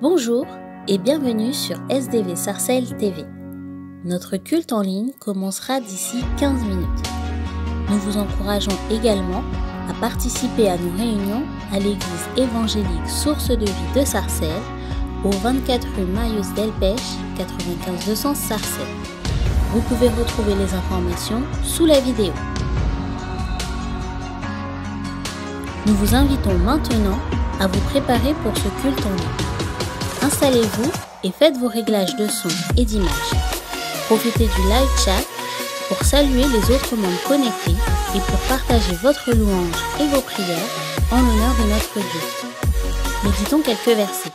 Bonjour et bienvenue sur SDV Sarcelles TV. Notre culte en ligne commencera d'ici 15 minutes. Nous vous encourageons également à participer à nos réunions à l'église évangélique Source de Vie de Sarcelles, au 24 rue Marius Delpech, 95 200 Sarcelles. Vous pouvez retrouver les informations sous la vidéo. Nous vous invitons maintenant à vous préparer pour ce culte en ligne. Installez-vous et faites vos réglages de son et d'image. Profitez du live chat pour saluer les autres membres connectés et pour partager votre louange et vos prières en l'honneur de notre Dieu. Méditons quelques versets.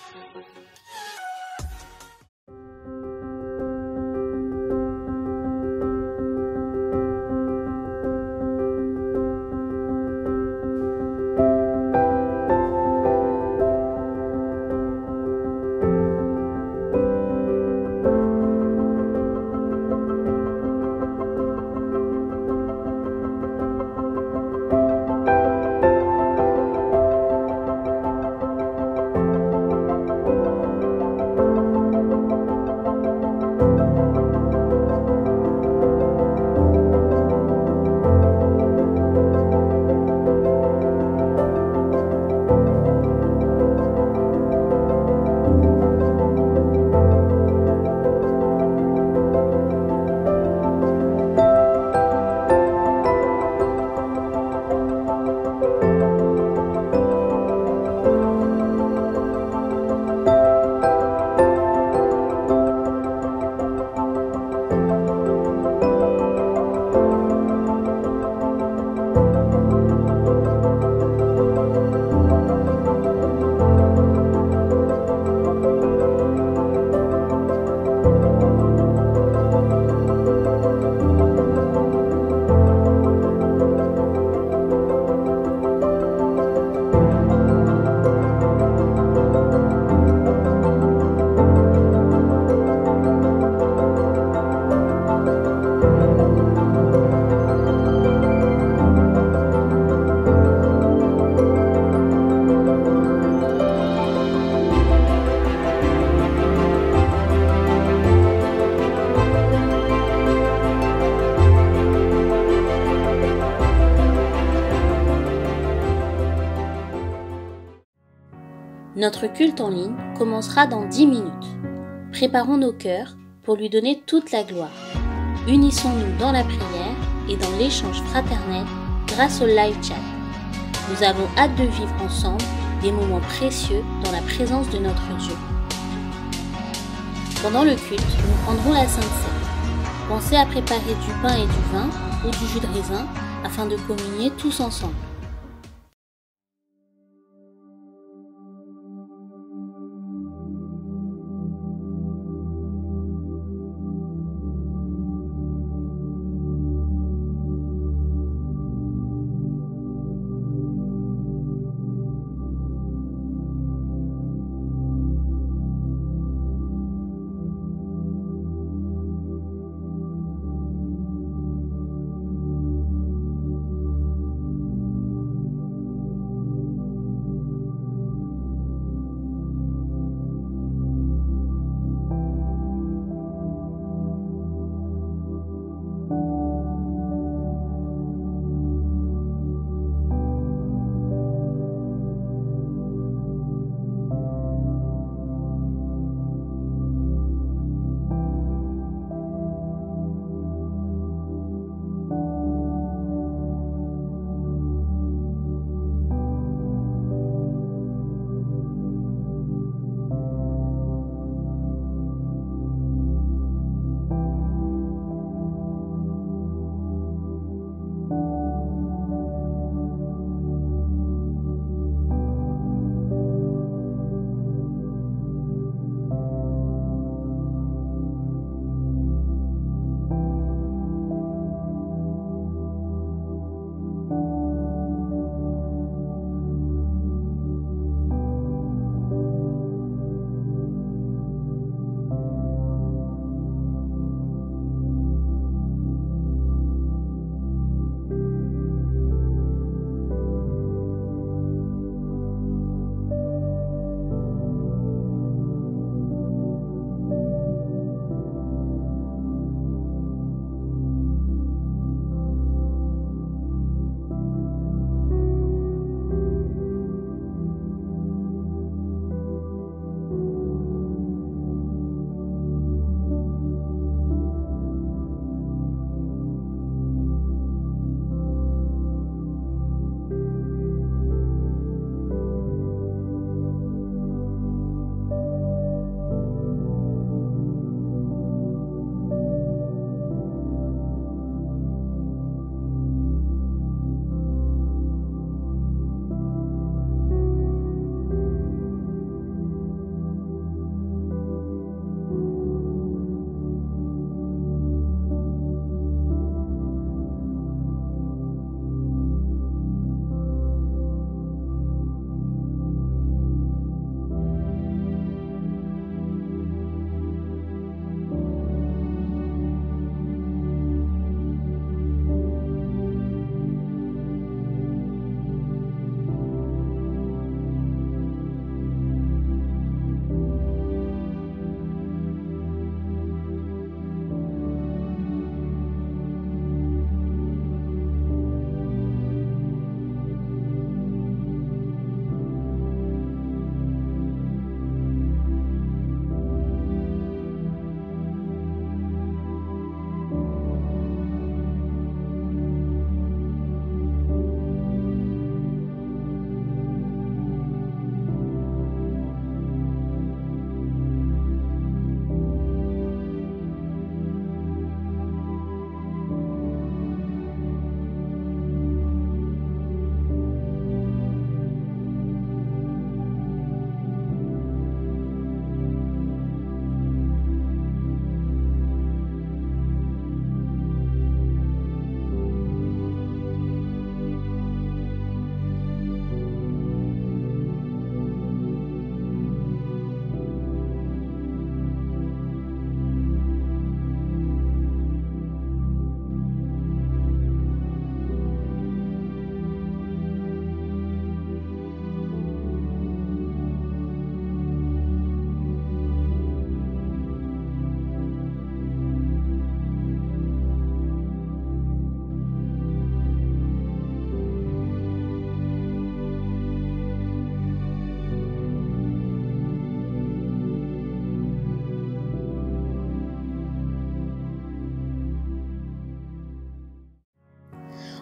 Notre culte en ligne commencera dans 10 minutes. Préparons nos cœurs pour lui donner toute la gloire. Unissons-nous dans la prière et dans l'échange fraternel grâce au live chat. Nous avons hâte de vivre ensemble des moments précieux dans la présence de notre Dieu. Pendant le culte, nous prendrons la Sainte Seine. Pensez à préparer du pain et du vin ou du jus de raisin afin de communier tous ensemble.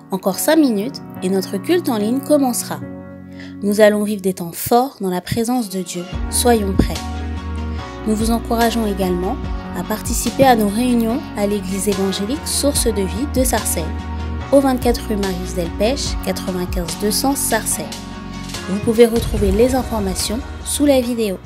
Encore 5 minutes et notre culte en ligne commencera. Nous allons vivre des temps forts dans la présence de Dieu. Soyons prêts. Nous vous encourageons également à participer à nos réunions à l'église évangélique Source de Vie de Sarcelles, au 24 rue Marius Delpech, 95 200 Sarcelles. Vous pouvez retrouver les informations sous la vidéo.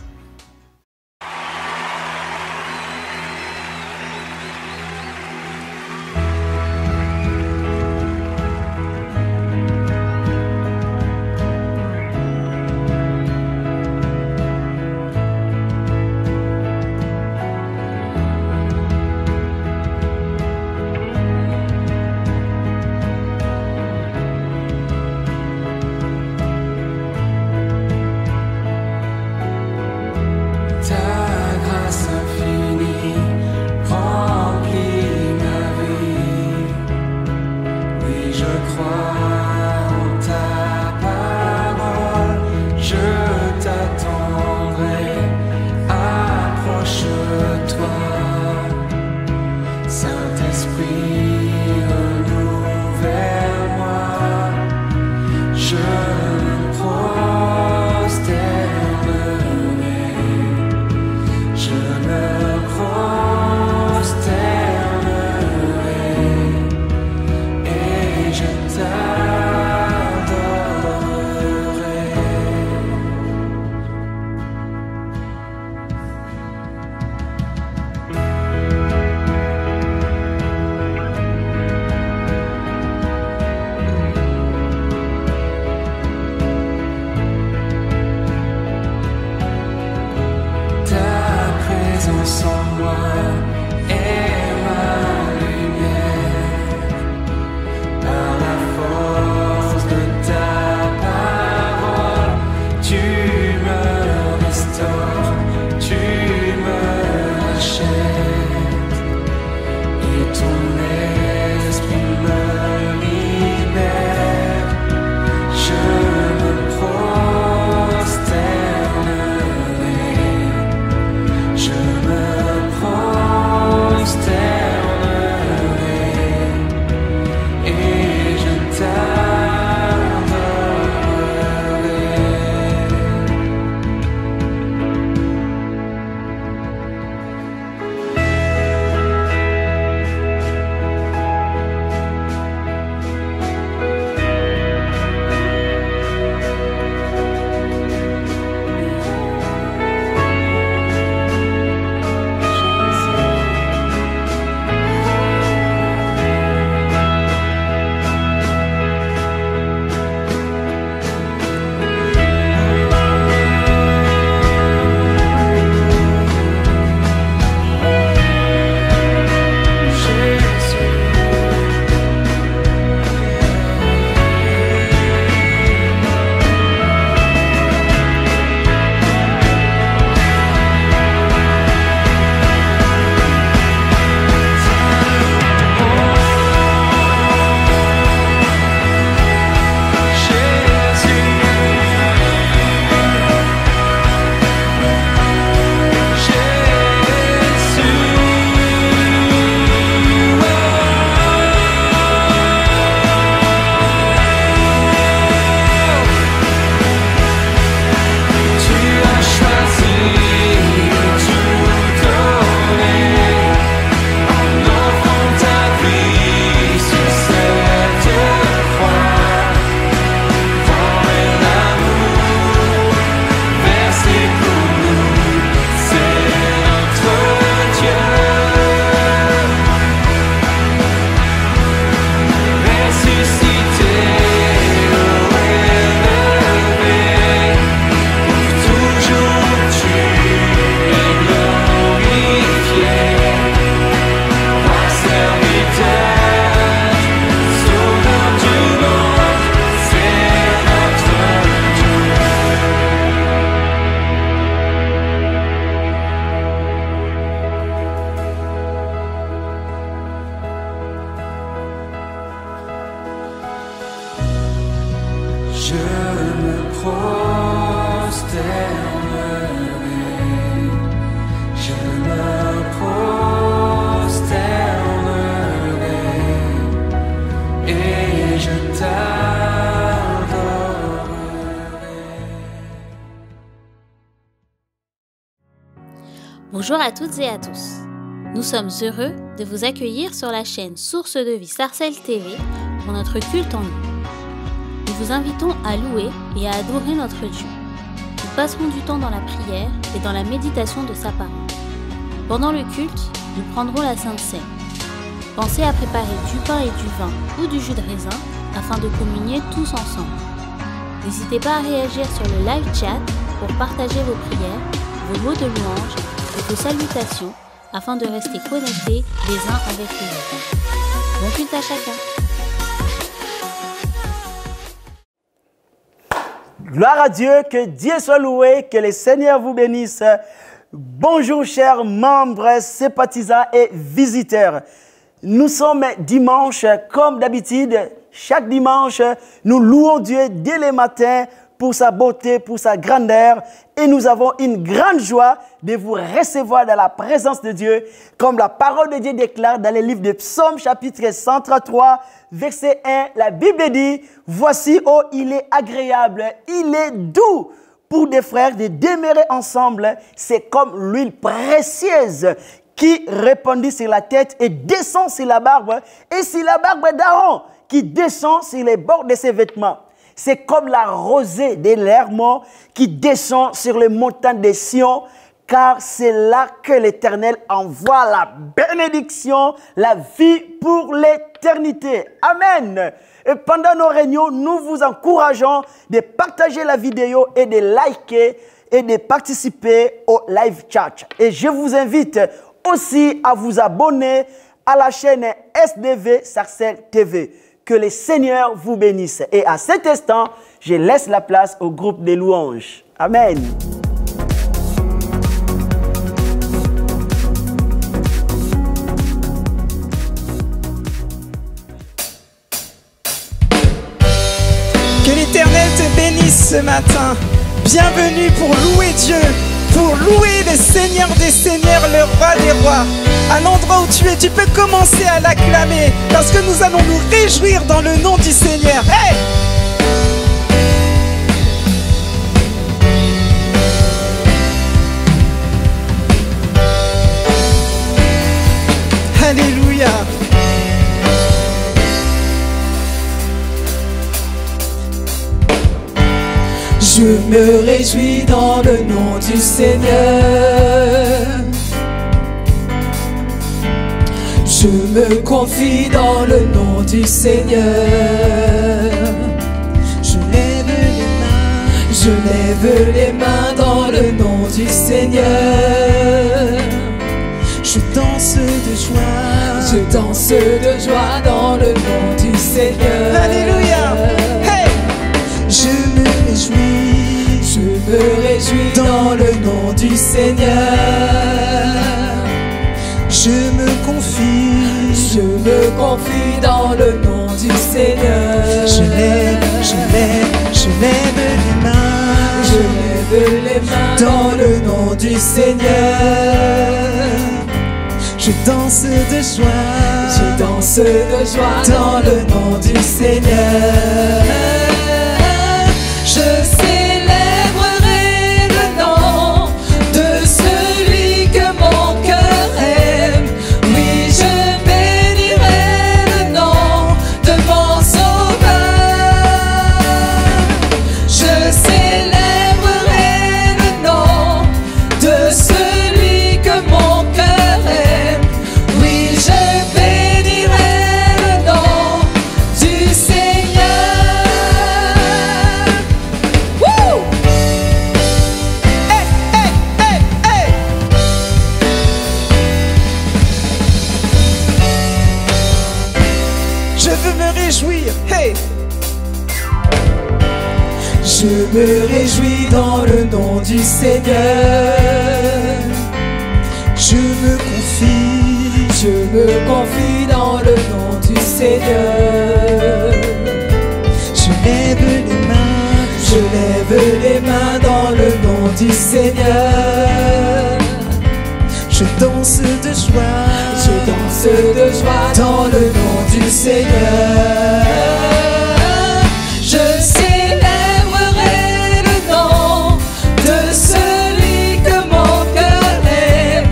Sans moi est ma lumière, par la force de ta parole, tu me restaures, tu me rachètes, et ton esprit me libère. Je me prosternerai, je me prosternerai. Bonjour à toutes et à tous. Nous sommes heureux de vous accueillir sur la chaîne Source de Vie Sarcelles TV pour notre culte en ligne. Nous vous invitons à louer et à adorer notre Dieu. Nous passerons du temps dans la prière et dans la méditation de sa parole. Pendant le culte, nous prendrons la Sainte Seine. Pensez à préparer du pain et du vin ou du jus de raisin afin de communier tous ensemble. N'hésitez pas à réagir sur le live chat pour partager vos prières, vos mots de louange et vos salutations afin de rester connectés les uns avec les autres. Bon culte à chacun. Gloire à Dieu, que Dieu soit loué, que le Seigneur vous bénisse. Bonjour chers membres, sympathisants et visiteurs. Nous sommes dimanche, comme d'habitude, chaque dimanche, nous louons Dieu dès le matin pour sa beauté, pour sa grandeur. Et nous avons une grande joie de vous recevoir dans la présence de Dieu, comme la parole de Dieu déclare dans le livre de Psaume chapitre 133, verset 1. La Bible dit, « Voici, oh, il est agréable, il est doux pour des frères de demeurer ensemble. C'est comme l'huile précieuse qui répandit sur la tête et descend sur la barbe, et sur la barbe d'Aaron qui descend sur les bords de ses vêtements. C'est comme la rosée de l'Hermon qui descend sur les montagnes de Sion, car c'est là que l'Éternel envoie la bénédiction, la vie pour l'éternité. » Amen. Et pendant nos réunions, nous vous encourageons de partager la vidéo et de liker et de participer au live chat. Et je vous invite aussi à vous abonner à la chaîne SDV Sarcelles TV. Que le Seigneur vous bénisse. Et à cet instant, je laisse la place au groupe des louanges. Amen. Que l'Éternel te bénisse ce matin. Bienvenue pour louer Dieu, pour louer le Seigneur des Seigneurs, le Roi des Rois. À l'endroit où tu es, tu peux commencer à l'acclamer, parce que nous allons nous réjouir dans le nom du Seigneur. Hey! Alléluia. Je me réjouis dans le nom du Seigneur. Je me confie dans le nom du Seigneur. Je lève les mains dans le nom du Seigneur. Je danse de joie dans le nom du Seigneur. Alléluia. Hey! Je me réjouis dans le nom du Seigneur. Je me confie dans le nom du Seigneur. Je lève les mains dans le nom du Seigneur. Je danse de joie dans le nom du Seigneur. Je célébrerai le nom de celui que mon cœur aime. Oui, je bénirai le nom de mon Sauveur. Je célébrerai le nom de celui que mon cœur aime. Oui, je bénirai le nom du Seigneur. Woo! Hey, hey, hey, hey! Je veux me réjouir. Hey! Je me réjouis dans le nom du Seigneur. Je me confie dans le nom du Seigneur. Je lève les mains dans le nom du Seigneur. Je danse de joie dans le nom du Seigneur. Je célébrerai le nom de celui que mon cœur aime.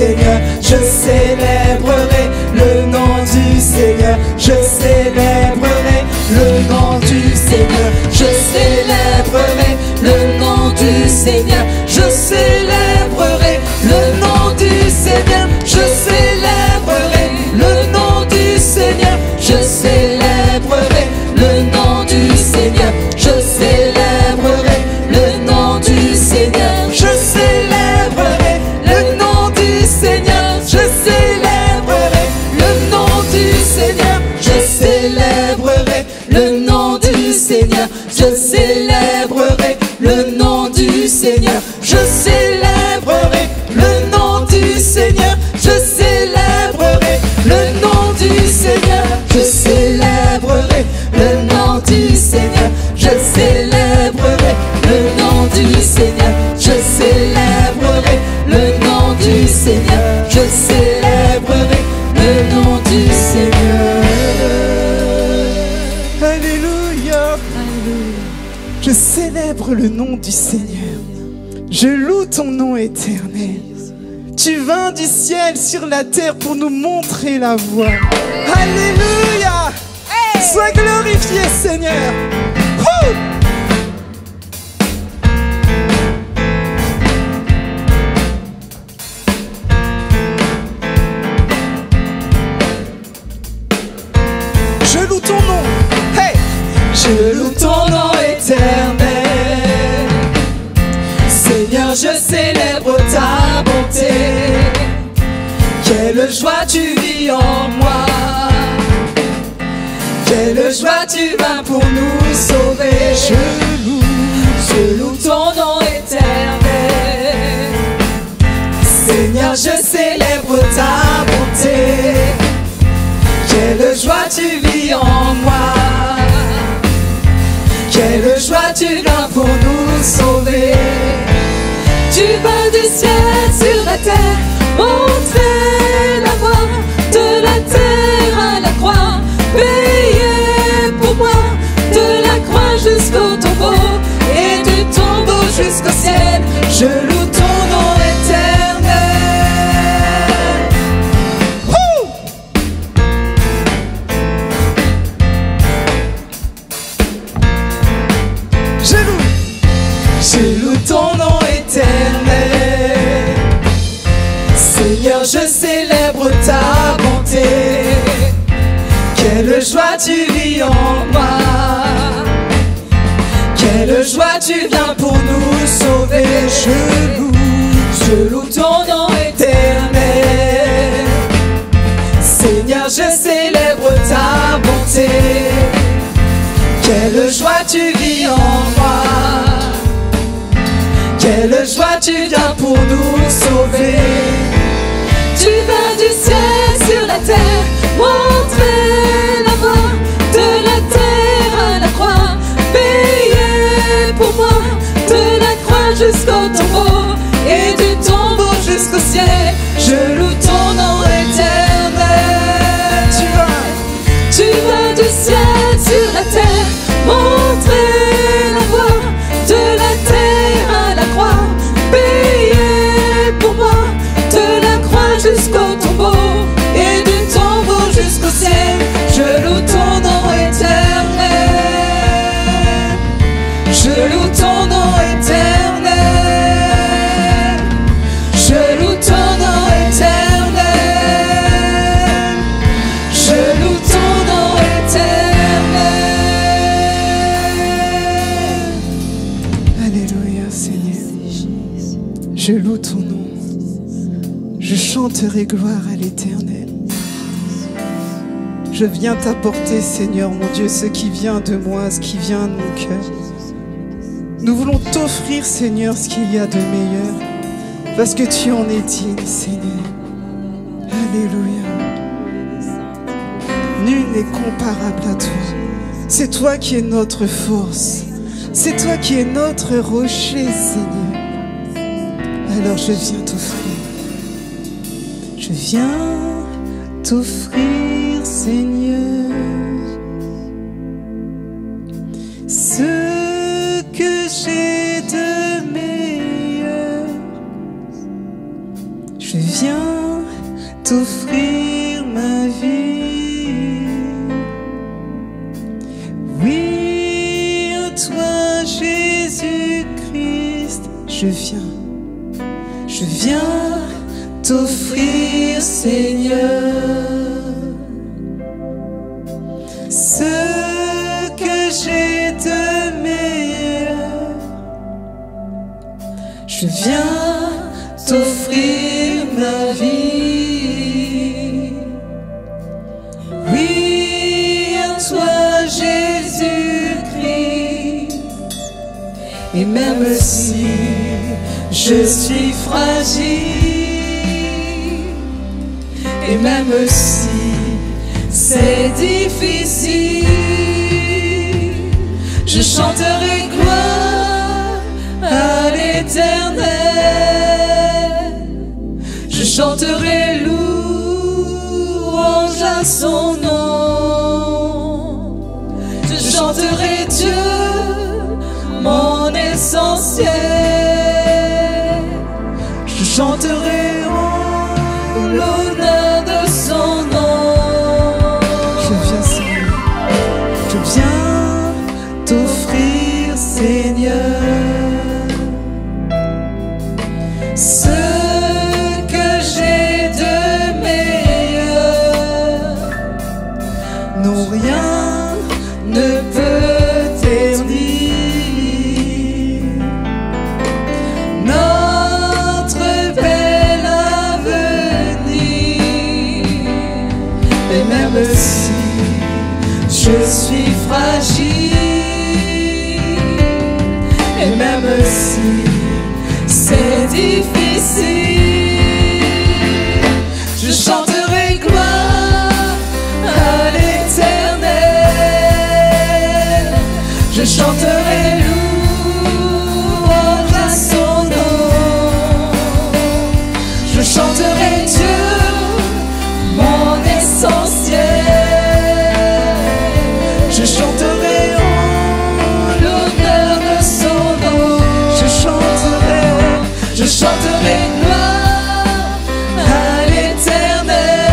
Seigneur, je célébrerai le nom du Seigneur, je célébrerai le nom du Seigneur, je célébrerai le nom du Seigneur, je célébrerai le nom du Seigneur, je célébrerai le nom du Seigneur, je célébrerai le nom du Seigneur, je célébrerai le nom du Seigneur, je célébrerai le nom du Seigneur, je célébrerai le nom du Seigneur, je célébrerai le nom du Seigneur, je célébrerai le nom du Seigneur, je célébrerai le nom du Seigneur, je célébrerai le nom du Seigneur, je célébrerai le nom du Seigneur, je célébrerai le nom du Seigneur, je célébrerai le nom du Seigneur, je célébrerai le nom du Seigneur. Alléluia. Je célèbre le nom du Seigneur. Je loue ton nom éternel. Tu vins du ciel sur la terre pour nous montrer la voie. Alléluia. Sois glorifié, Seigneur. Wouh! Je loue ton nom. Hey! Je loue ton nom éternel. Seigneur, je célèbre ta bonté. Quelle joie tu vis en moi. Quelle joie tu vas pour nous sauver. Je loue ton nom éternel. Seigneur, je célèbre ta bonté. Quelle joie tu vis en moi. Quelle joie tu viens pour nous sauver. Tu vas du ciel sur la terre, montrer la voie de la terre à la croix, payer pour moi de la croix jusqu'au tombeau et du tombeau jusqu'au ciel. Je loue ton nom éternel. Je loue ton nom éternel. Seigneur, je célèbre ta bonté. Quelle joie tu vis en moi. Quelle joie tu viens pour nous sauver. Je loue ton nom éternel. Seigneur, je célèbre ta bonté. Quelle joie tu vis en moi. Quelle joie tu viens pour nous sauver. Tu vas du ciel sur la terre, montrer la voie de la terre à la croix, payer pour moi de la croix jusqu'au tombeau et du tombeau jusqu'au ciel. Je loue ton nom éternel. Tu vas du ciel sur la terre, montrer la voie de la terre à la croix, payer pour moi de la croix jusqu'au tombeau et du tombeau jusqu'au ciel. Je loue ton nom éternel. Je loue ton nom éternel. Je loue ton nom éternel. Je loue ton nom éternel. Alléluia, Seigneur. Je loue ton nom. Je chanterai gloire à l'Éternel. Je viens t'apporter, Seigneur mon Dieu, ce qui vient de moi, ce qui vient de mon cœur. Nous voulons t'offrir, Seigneur, ce qu'il y a de meilleur, parce que tu en es digne, Seigneur. Alléluia. Nul n'est comparable à toi. C'est toi qui es notre force. C'est toi qui es notre rocher, Seigneur. Alors je viens t'offrir. Je viens t'offrir, Seigneur, ce que j'ai de meilleur. Je viens t'offrir ma vie. Oui, à toi Jésus-Christ, je viens t'offrir, Seigneur, ce que j'ai de meilleur. Je viens t'offrir ma vie. Oui, à toi Jésus-Christ. Et même si je suis fragile, et même si c'est difficile, je chanterai gloire à l'Éternel. Je chanterai louange à son nom. Je chanterai Dieu, mon essentiel. Je chanterai en l'honneur de son nom. Je viens, Seigneur, je viens t'offrir, Seigneur, ce que j'ai de meilleur. Non, rien ne peut ternir notre bel avenir. Et même si je suis fragile, et même si c'est difficile, je chanterai gloire à l'Éternel. Je chanterai louange à son nom. Je chanterai Dieu, mon essentiel. Je chanterai en l'honneur de son nom. Je chanterai gloire à l'Éternel.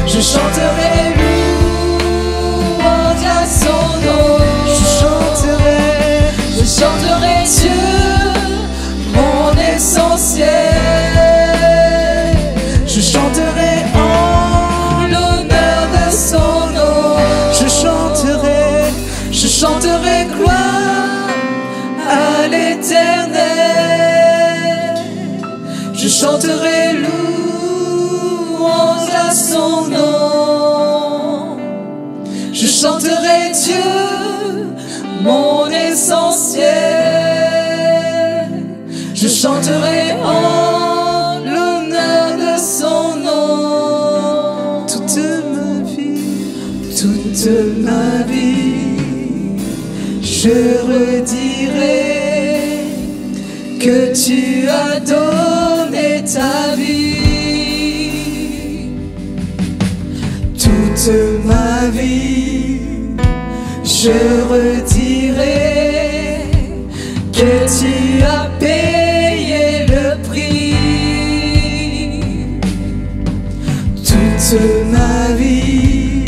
Je chanterai louange à son nom. Je chanterai Dieu, mon essentiel. Je chanterai en l'honneur de son nom. Je chanterai gloire à l'Éternel. Je chanterai louange à son nom. Je chanterai Dieu, mon essentiel. Je chanterai en l'honneur de son nom. Toute ma vie, je redirai que tu as donné ta vie. Toute ma vie, je redirai que tu as payé le prix. Toute ma vie,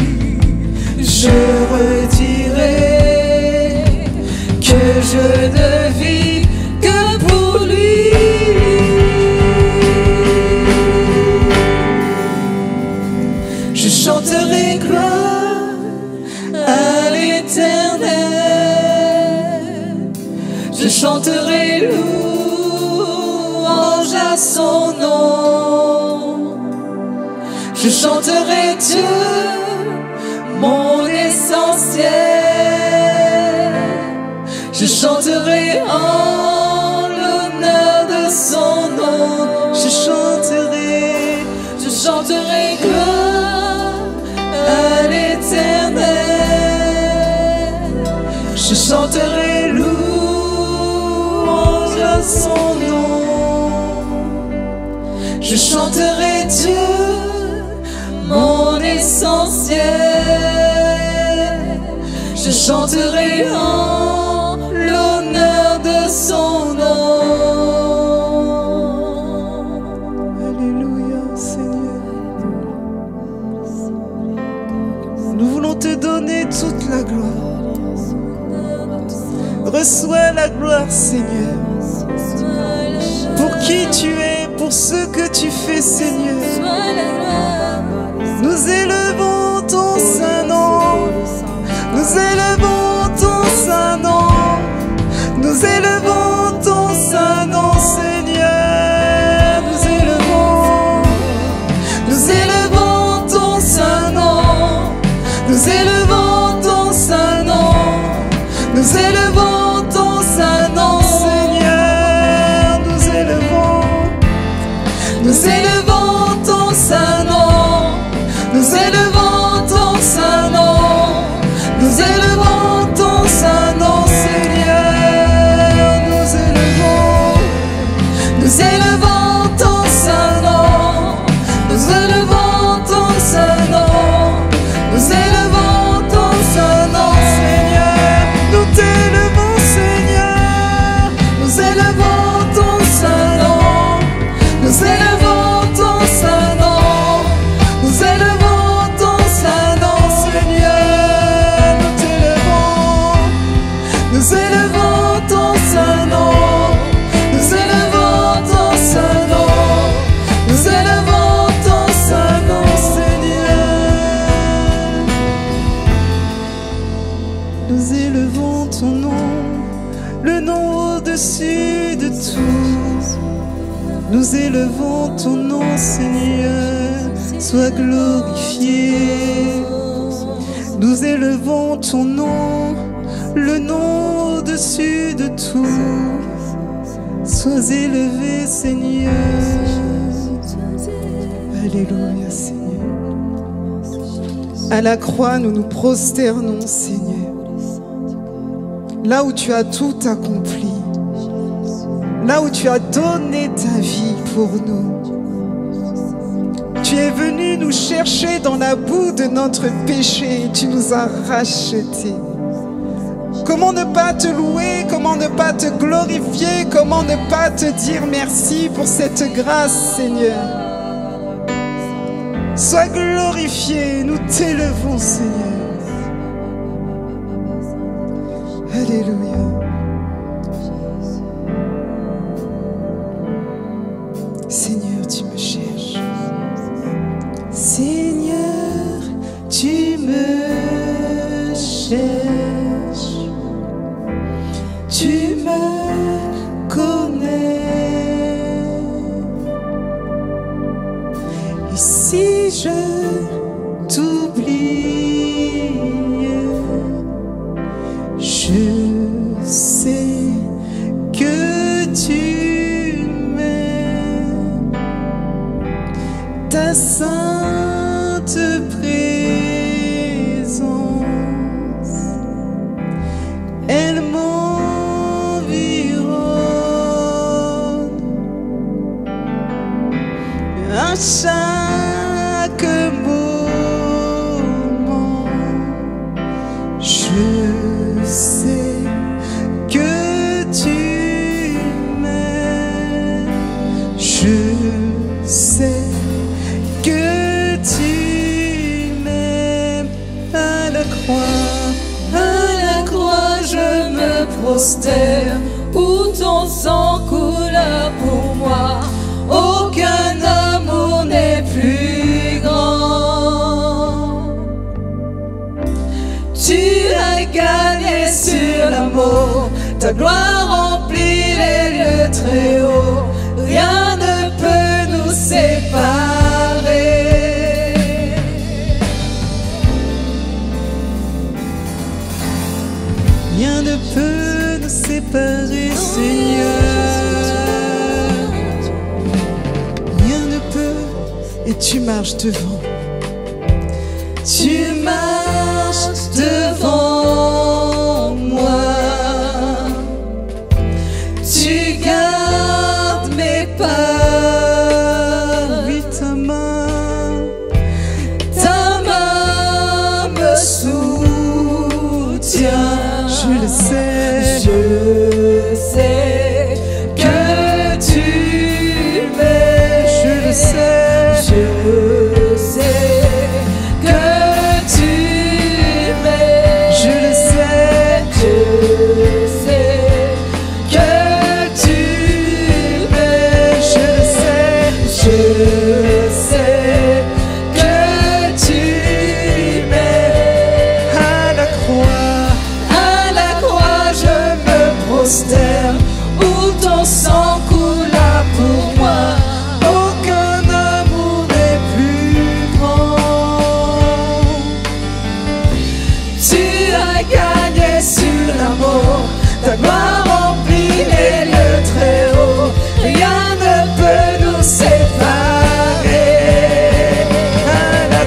je redirai que je ne vis que pour lui. Je chanterai gloire à l'Éternel. Je chanterai louange à son nom. Je chanterai Dieu, mon essentiel. Je chanterai en l'honneur de son nom. Je chanterai gloire à l'Éternel. Je chanterai louange à son nom. Je chanterai Dieu, mon essentiel. Je chanterai en l'honneur de son nom. Alléluia. voulons te donner toute la gloire. Reçois la gloire, Seigneur. Pour qui tu es, pour ce que tu fais, Seigneur. Nous élevons ton saint nom. Nous élevons ton saint nom. Nous élevons ton saint nom, Seigneur. Nous élevons ton saint nom. Nous élevons ton saint nom. Nous élevons ton saint nom, Seigneur. Nous élevons ton saint nom. Nous élevons ton saint nom. Nous élevons ton saint nom, Seigneur. Nous élevons ton saint nom. Nous élevons ton saint nom. Nous élevons ton saint nom, Seigneur. Nous t'élevons, Seigneur. Nous élevons ton saint nom. Nous élevons ton saint nom. Nous élevons ton saint nom, Seigneur. Nous t'élevons. Nous élevons ton saint nom. Nous élevons ton saint nom. Nous élevons ton saint nom, Seigneur. Nous élevons ton nom, le nom au-dessus de tout. Nous élevons ton nom, Seigneur. Sois glorifié. Nous élevons ton nom, le nom au-dessus de tout. Sois élevé, Seigneur. Alléluia, Seigneur. À la croix, nous nous prosternons, Seigneur. Là où tu as tout accompli, là où tu as donné ta vie pour nous. Tu es venu nous chercher dans la boue de notre péché et tu nous as rachetés. Comment ne pas te louer, comment ne pas te glorifier, comment ne pas te dire merci pour cette grâce, Seigneur. Sois glorifié, nous t'élevons, Seigneur. Alléluia. Seigneur, tu me cherches. Seigneur, tu me cherches. Tu me connais. Et si je t'oublie, je sais que tu m'aimes. Ta sainte présence, elle m'environne. À chaque moment, je sais que tu m'aimes. Je sais que tu m'aimes. À la croix, je me prosterne, où ton sang coule pour moi. Aucun amour n'est plus grand. Tu as gagné sur l'amour, ta gloire remplit les lieux très hauts. Rien ne peut nous séparer. Rien ne peut nous séparer, Seigneur. Rien ne peut, et tu marches devant. Tu marches devant moi. Tu gardes mes pas. Oui, ta main me soutient. Je le sais. Je sais que tu m'aimes. Je le sais. Je sais que gagné sur l'amour, ta gloire remplit les lieux très hauts, rien ne peut nous séparer. À la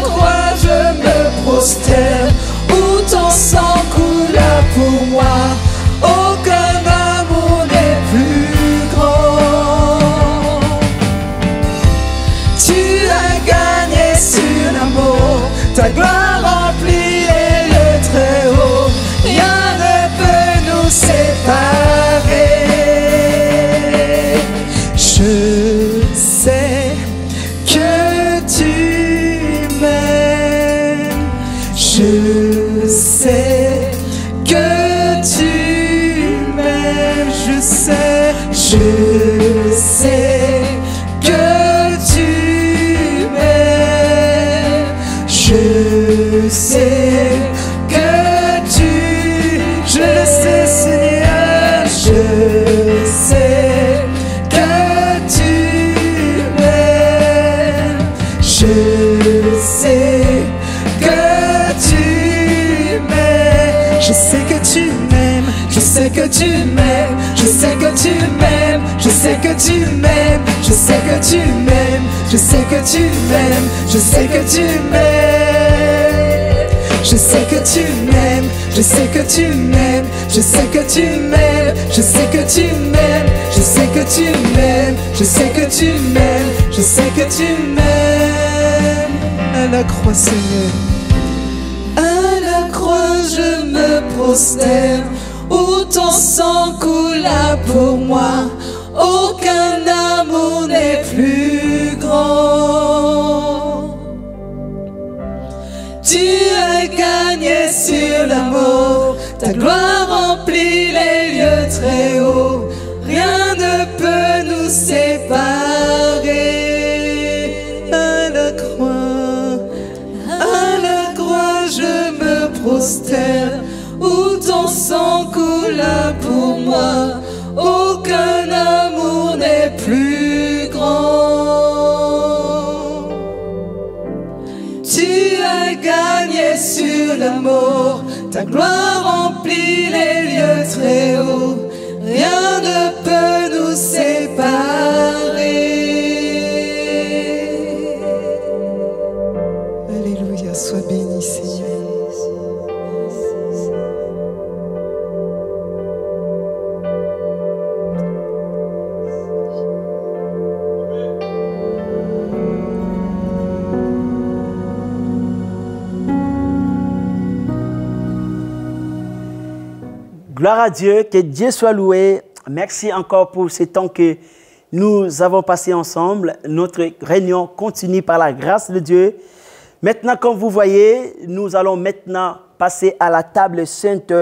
croix je me prosterne, où ton sang coula pour moi, aucun amour n'est plus grand. Tu as gagné sur l'amour, ta gloire remplit les lieux très hauts, rien ne peut nous séparer. Je sais que tu m'aimes, je sais que tu m'aimes, je sais que tu m'aimes, je sais que tu, je le sais Seigneur, je sais que tu m'aimes, je sais que tu m'aimes, je sais que tu m'aimes, je sais que tu m'aimes, je sais que tu m'aimes, je sais que tu m'aimes, je sais que tu m'aimes, je sais que tu m'aimes, je sais que tu m'aimes, je sais que tu m'aimes, je sais que tu m'aimes, je sais que tu m'aimes, je sais que tu m'aimes, je sais que tu m'aimes, je sais que tu m'aimes, je sais que tu m'aimes. À la croix Seigneur, à la croix je me prosterne, où ton sang coula pour moi, aucun amour n'est plus grand. Tu as gagné sur l'amour, ta gloire remplit les lieux très hauts, rien ne peut nous séparer. À la croix je me prosterne, où ton sang coula pour moi, aucun amour n'est plus grand. Tu as gagné sur l'amour, ta gloire remplit les lieux très hauts, rien ne peut nous séparer. Alléluia, sois béni Seigneur. Gloire à Dieu, que Dieu soit loué. Merci encore pour ce temps que nous avons passé ensemble. Notre réunion continue par la grâce de Dieu. Maintenant, comme vous voyez, nous allons maintenant passer à la table sainte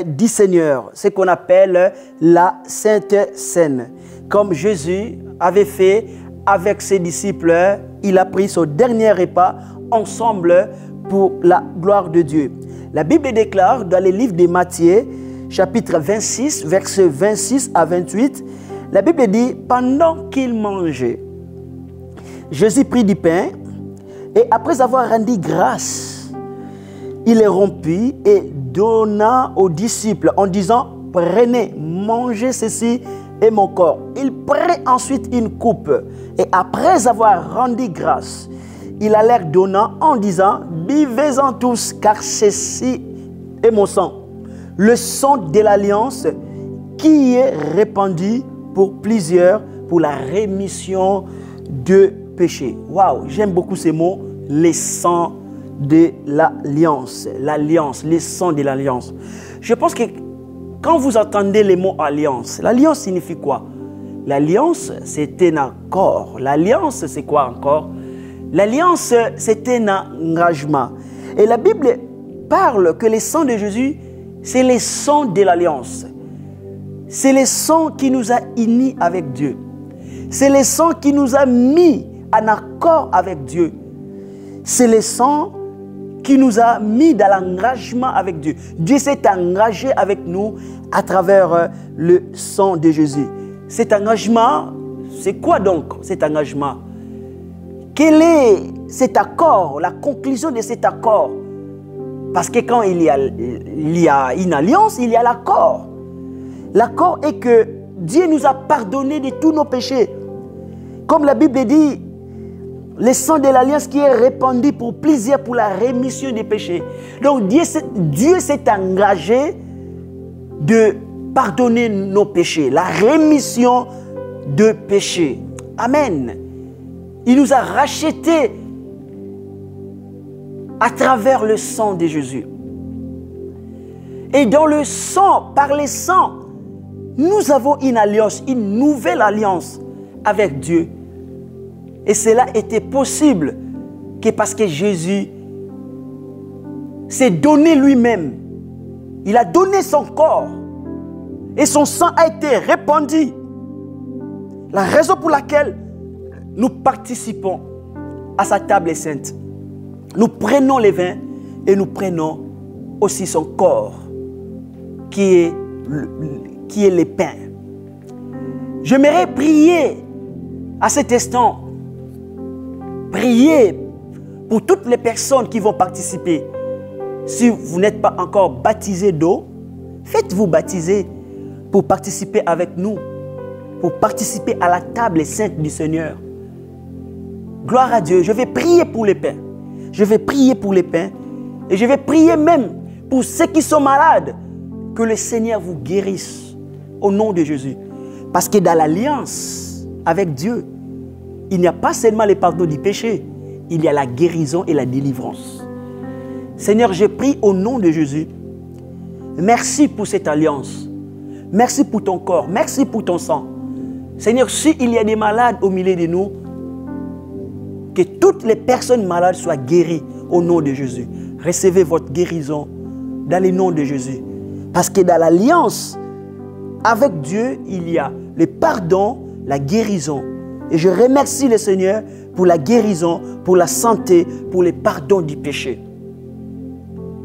du Seigneur, ce qu'on appelle la Sainte Seine. Comme Jésus avait fait avec ses disciples, il a pris son dernier repas ensemble pour la gloire de Dieu. La Bible déclare dans le livre de Matthieu, chapitre 26, versets 26 à 28, la Bible dit, pendant qu'il mangeait, Jésus prit du pain et après avoir rendu grâce, il le rompit et donna aux disciples en disant, prenez, mangez ceci et mon corps. Il prit ensuite une coupe et après avoir rendu grâce, il a l'air donnant en disant, buvez-en tous car ceci est mon sang. Le sang de l'alliance qui est répandu pour plusieurs pour la rémission de péchés. Waouh, j'aime beaucoup ces mots, le sang de l'alliance, le sang de l'alliance. Je pense que quand vous entendez les mots alliance, l'alliance signifie quoi? L'alliance, c'est un accord. L'alliance, c'est quoi encore? L'alliance, c'est un engagement. Et la Bible parle que le sang de Jésus, c'est le sang de l'alliance. C'est le sang qui nous a unis avec Dieu. C'est le sang qui nous a mis en accord avec Dieu. C'est le sang qui nous a mis dans l'engagement avec Dieu. Dieu s'est engagé avec nous à travers le sang de Jésus. Cet engagement, c'est quoi donc cet engagement? Quel est cet accord, la conclusion de cet accord? Parce que quand il y a une alliance, il y a l'accord. L'accord est que Dieu nous a pardonné de tous nos péchés. Comme la Bible dit, le sang de l'alliance qui est répandu pour plaisir, pour la rémission des péchés. Donc Dieu s'est engagé de pardonner nos péchés, la rémission de péchés. Amen. Il nous a rachetés à travers le sang de Jésus. Et dans le sang, par le sang, nous avons une alliance, une nouvelle alliance avec Dieu. Et cela était possible que parce que Jésus s'est donné lui-même. Il a donné son corps et son sang a été répandu. La raison pour laquelle nous participons à sa table sainte. Nous prenons les vins et nous prenons aussi son corps qui est le pain. J'aimerais prier à cet instant. Priez pour toutes les personnes qui vont participer. Si vous n'êtes pas encore baptisé d'eau, faites-vous baptiser pour participer avec nous, pour participer à la table sainte du Seigneur. Gloire à Dieu. Je vais prier pour les pains. Je vais prier pour les pains. Et je vais prier même pour ceux qui sont malades. Que le Seigneur vous guérisse au nom de Jésus. Parce que dans l'alliance avec Dieu, il n'y a pas seulement le pardon du péché. Il y a la guérison et la délivrance. Seigneur, je prie au nom de Jésus. Merci pour cette alliance. Merci pour ton corps. Merci pour ton sang. Seigneur, s'il y a des malades au milieu de nous, que toutes les personnes malades soient guéries au nom de Jésus. Recevez votre guérison dans le nom de Jésus. Parce que dans l'alliance avec Dieu, il y a le pardon, la guérison. Et je remercie le Seigneur pour la guérison, pour la santé, pour le pardon du péché.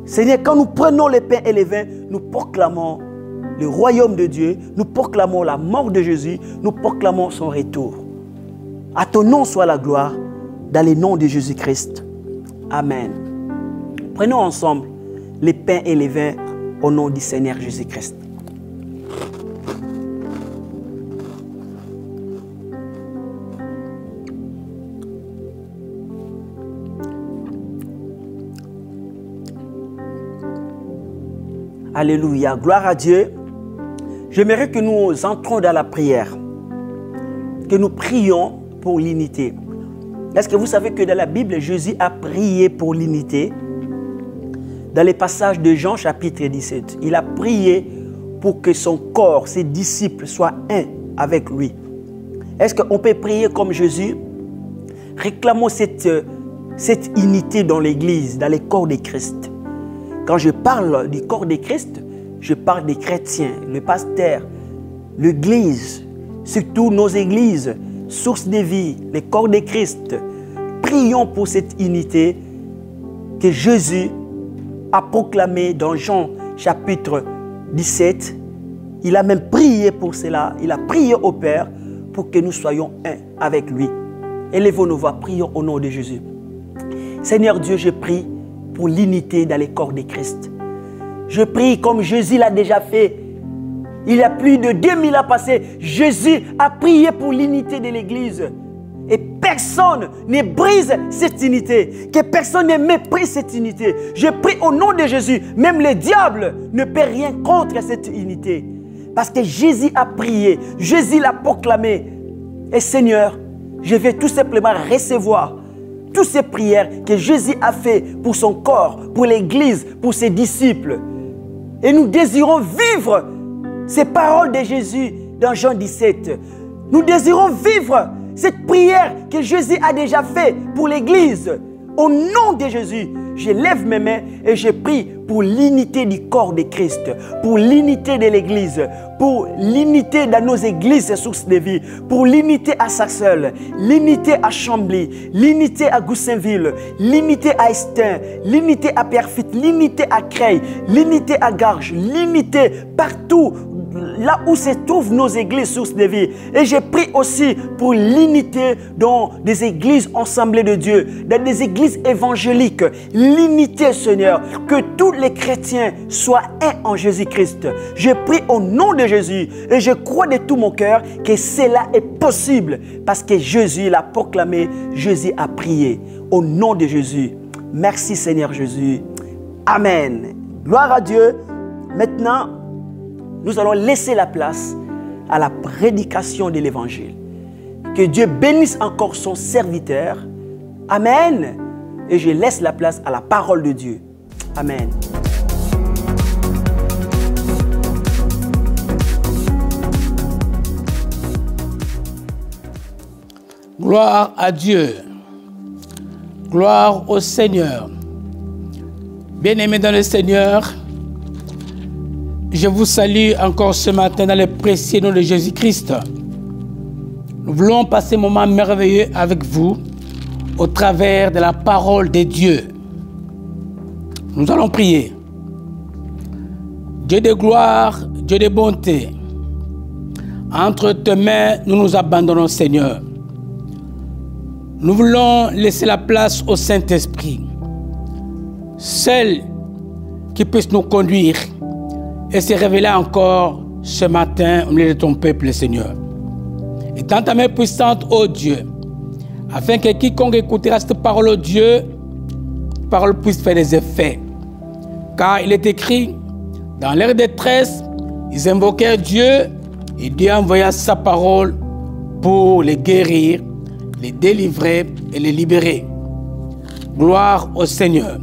Seigneur, quand nous prenons les pains et les vins, nous proclamons le royaume de Dieu, nous proclamons la mort de Jésus, nous proclamons son retour. À ton nom soit la gloire, dans le nom de Jésus-Christ. Amen. Prenons ensemble les pains et les vins au nom du Seigneur Jésus-Christ. Alléluia, gloire à Dieu. J'aimerais que nous entrons dans la prière, que nous prions pour l'unité. Est-ce que vous savez que dans la Bible, Jésus a prié pour l'unité? Dans les passages de Jean chapitre 17, il a prié pour que son corps, ses disciples soient un avec lui. Est-ce qu'on peut prier comme Jésus? Réclamons cette unité dans l'Église, dans le corps de Christ. Quand je parle du corps de Christ, je parle des chrétiens, le pasteur, l'Église, surtout nos églises, source de vie, le corps de Christ. Prions pour cette unité que Jésus a proclamée dans Jean chapitre 17. Il a même prié pour cela. Il a prié au Père pour que nous soyons un avec lui. Élevons nos voix, prions au nom de Jésus. Seigneur Dieu, je prie pour l'unité dans le corps de Christ. Je prie comme Jésus l'a déjà fait. Il y a plus de 2000 ans passés, Jésus a prié pour l'unité de l'Église. Et personne ne brise cette unité. Que personne ne méprise cette unité. Je prie au nom de Jésus. Même le diable ne peut rien contre cette unité. Parce que Jésus a prié. Jésus l'a proclamé. Et Seigneur, je vais tout simplement recevoir toutes ces prières que Jésus a fait pour son corps, pour l'Église, pour ses disciples. Et nous désirons vivre ces paroles de Jésus dans Jean 17. Nous désirons vivre cette prière que Jésus a déjà faite pour l'Église. Au nom de Jésus, je lève mes mains et je prie pour l'unité du corps de Christ, pour l'unité de l'Église, pour l'unité dans nos églises sources de vie, pour l'unité à Sarcelles, l'unité à Chambly, l'unité à Goussainville, l'unité à Estin, l'unité à Pierrefitte, l'unité à Creil, l'unité à Garges, l'unité partout là où se trouvent nos églises sources de vie. Et j'ai prie aussi pour l'unité dans des églises assemblées de Dieu, dans des églises évangéliques. L'unité, Seigneur, que tous les chrétiens soient un en Jésus-Christ. Je prie au nom de Jésus et je crois de tout mon cœur que cela est possible parce que Jésus l'a proclamé, Jésus a prié. Au nom de Jésus. Merci Seigneur Jésus. Amen. Gloire à Dieu. Maintenant, nous allons laisser la place à la prédication de l'Évangile. Que Dieu bénisse encore son serviteur. Amen. Et je laisse la place à la parole de Dieu. Amen. Gloire à Dieu. Gloire au Seigneur. Bien-aimés dans le Seigneur, je vous salue encore ce matin dans le précieux nom de Jésus-Christ. Nous voulons passer un moment merveilleux avec vous au travers de la parole de Dieu. Nous allons prier. Dieu de gloire, Dieu de bonté, entre tes mains, nous nous abandonnons, Seigneur. Nous voulons laisser la place au Saint-Esprit, seul qui puisse nous conduire et se révéler encore ce matin au milieu de ton peuple, Seigneur. Et dans ta main puissante, ô Dieu, afin que quiconque écoutera cette parole, ô Dieu, la parole puisse faire des effets. Car il est écrit, dans leur détresse, ils invoquèrent Dieu et Dieu envoya sa parole pour les guérir, les délivrer et les libérer. Gloire au Seigneur.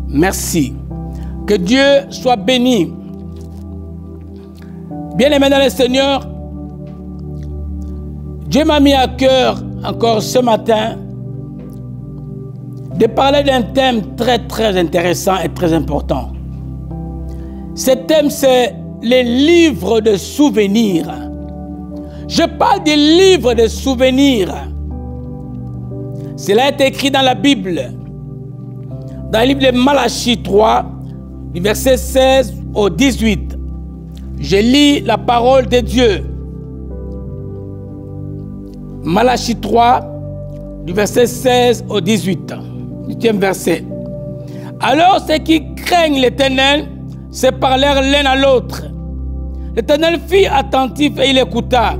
Merci. Que Dieu soit béni. Bien-aimé dans le Seigneur, Dieu m'a mis à cœur encore ce matin de parler d'un thème très intéressant et très important. Ce thème, c'est les livres de souvenirs. Je parle des livres de souvenirs. Cela est écrit dans la Bible, dans le livre de Malachie 3, du verset 16 au 18. Je lis la parole de Dieu. Malachie 3, du verset 16 au 18. 8e verset. Alors ceux qui craignent l'Éternel se parlèrent l'un à l'autre. L'Éternel fut attentif et il écouta.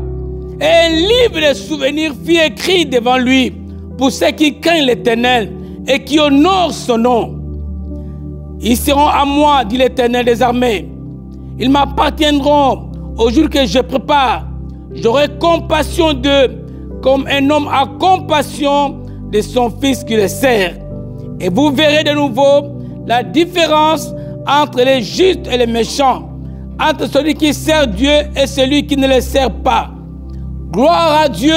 Et un livre de souvenirs fut écrit devant lui pour ceux qui craignent l'Éternel et qui honorent son nom. Ils seront à moi, dit l'Éternel des armées. Ils m'appartiendront au jour que je prépare. J'aurai compassion d'eux comme un homme a compassion de son fils qui le sert. Et vous verrez de nouveau la différence entre les justes et les méchants, entre celui qui sert Dieu et celui qui ne le sert pas. Gloire à Dieu.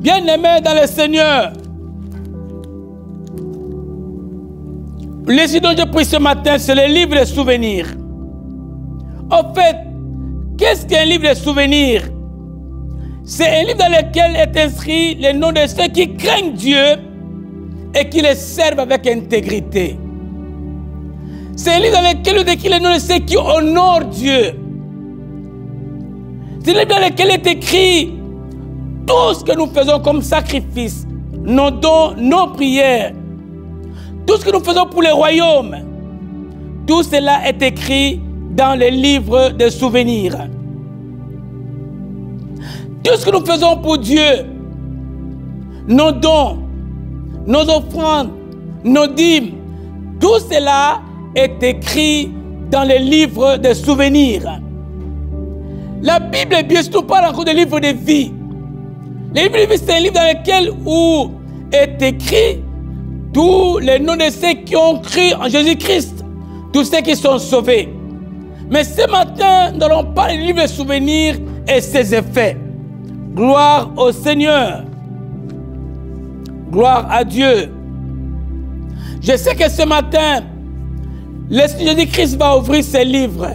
Bien-aimés dans le Seigneur, les dont je prie ce matin, c'est le livre de souvenirs. En fait, qu'est-ce qu'un livre de souvenirs? C'est un livre dans lequel est inscrit le nom de ceux qui craignent Dieu et qui le servent avec intégrité. C'est un livre dans lequel est écrit le nom de ceux qui honorent Dieu. C'est un livre dans lequel est écrit tout ce que nous faisons comme sacrifice, nos dons, nos prières, tout ce que nous faisons pour le royaume. Tout cela est écrit dans les livres de souvenirs. Tout ce que nous faisons pour Dieu, nos dons, nos offrandes, nos dîmes, tout cela est écrit dans les livres de souvenirs. La Bible, bien sûr, nous parle encore des livres de vie. Les livres de vie, c'est un livre dans lequel où est écrit tous les noms de ceux qui ont cru en Jésus-Christ, tous ceux qui sont sauvés. Mais ce matin, nous allons parler du livre de souvenirs et ses effets. Gloire au Seigneur. Gloire à Dieu. Je sais que ce matin, l'Esprit de Jésus-Christ va ouvrir ses livres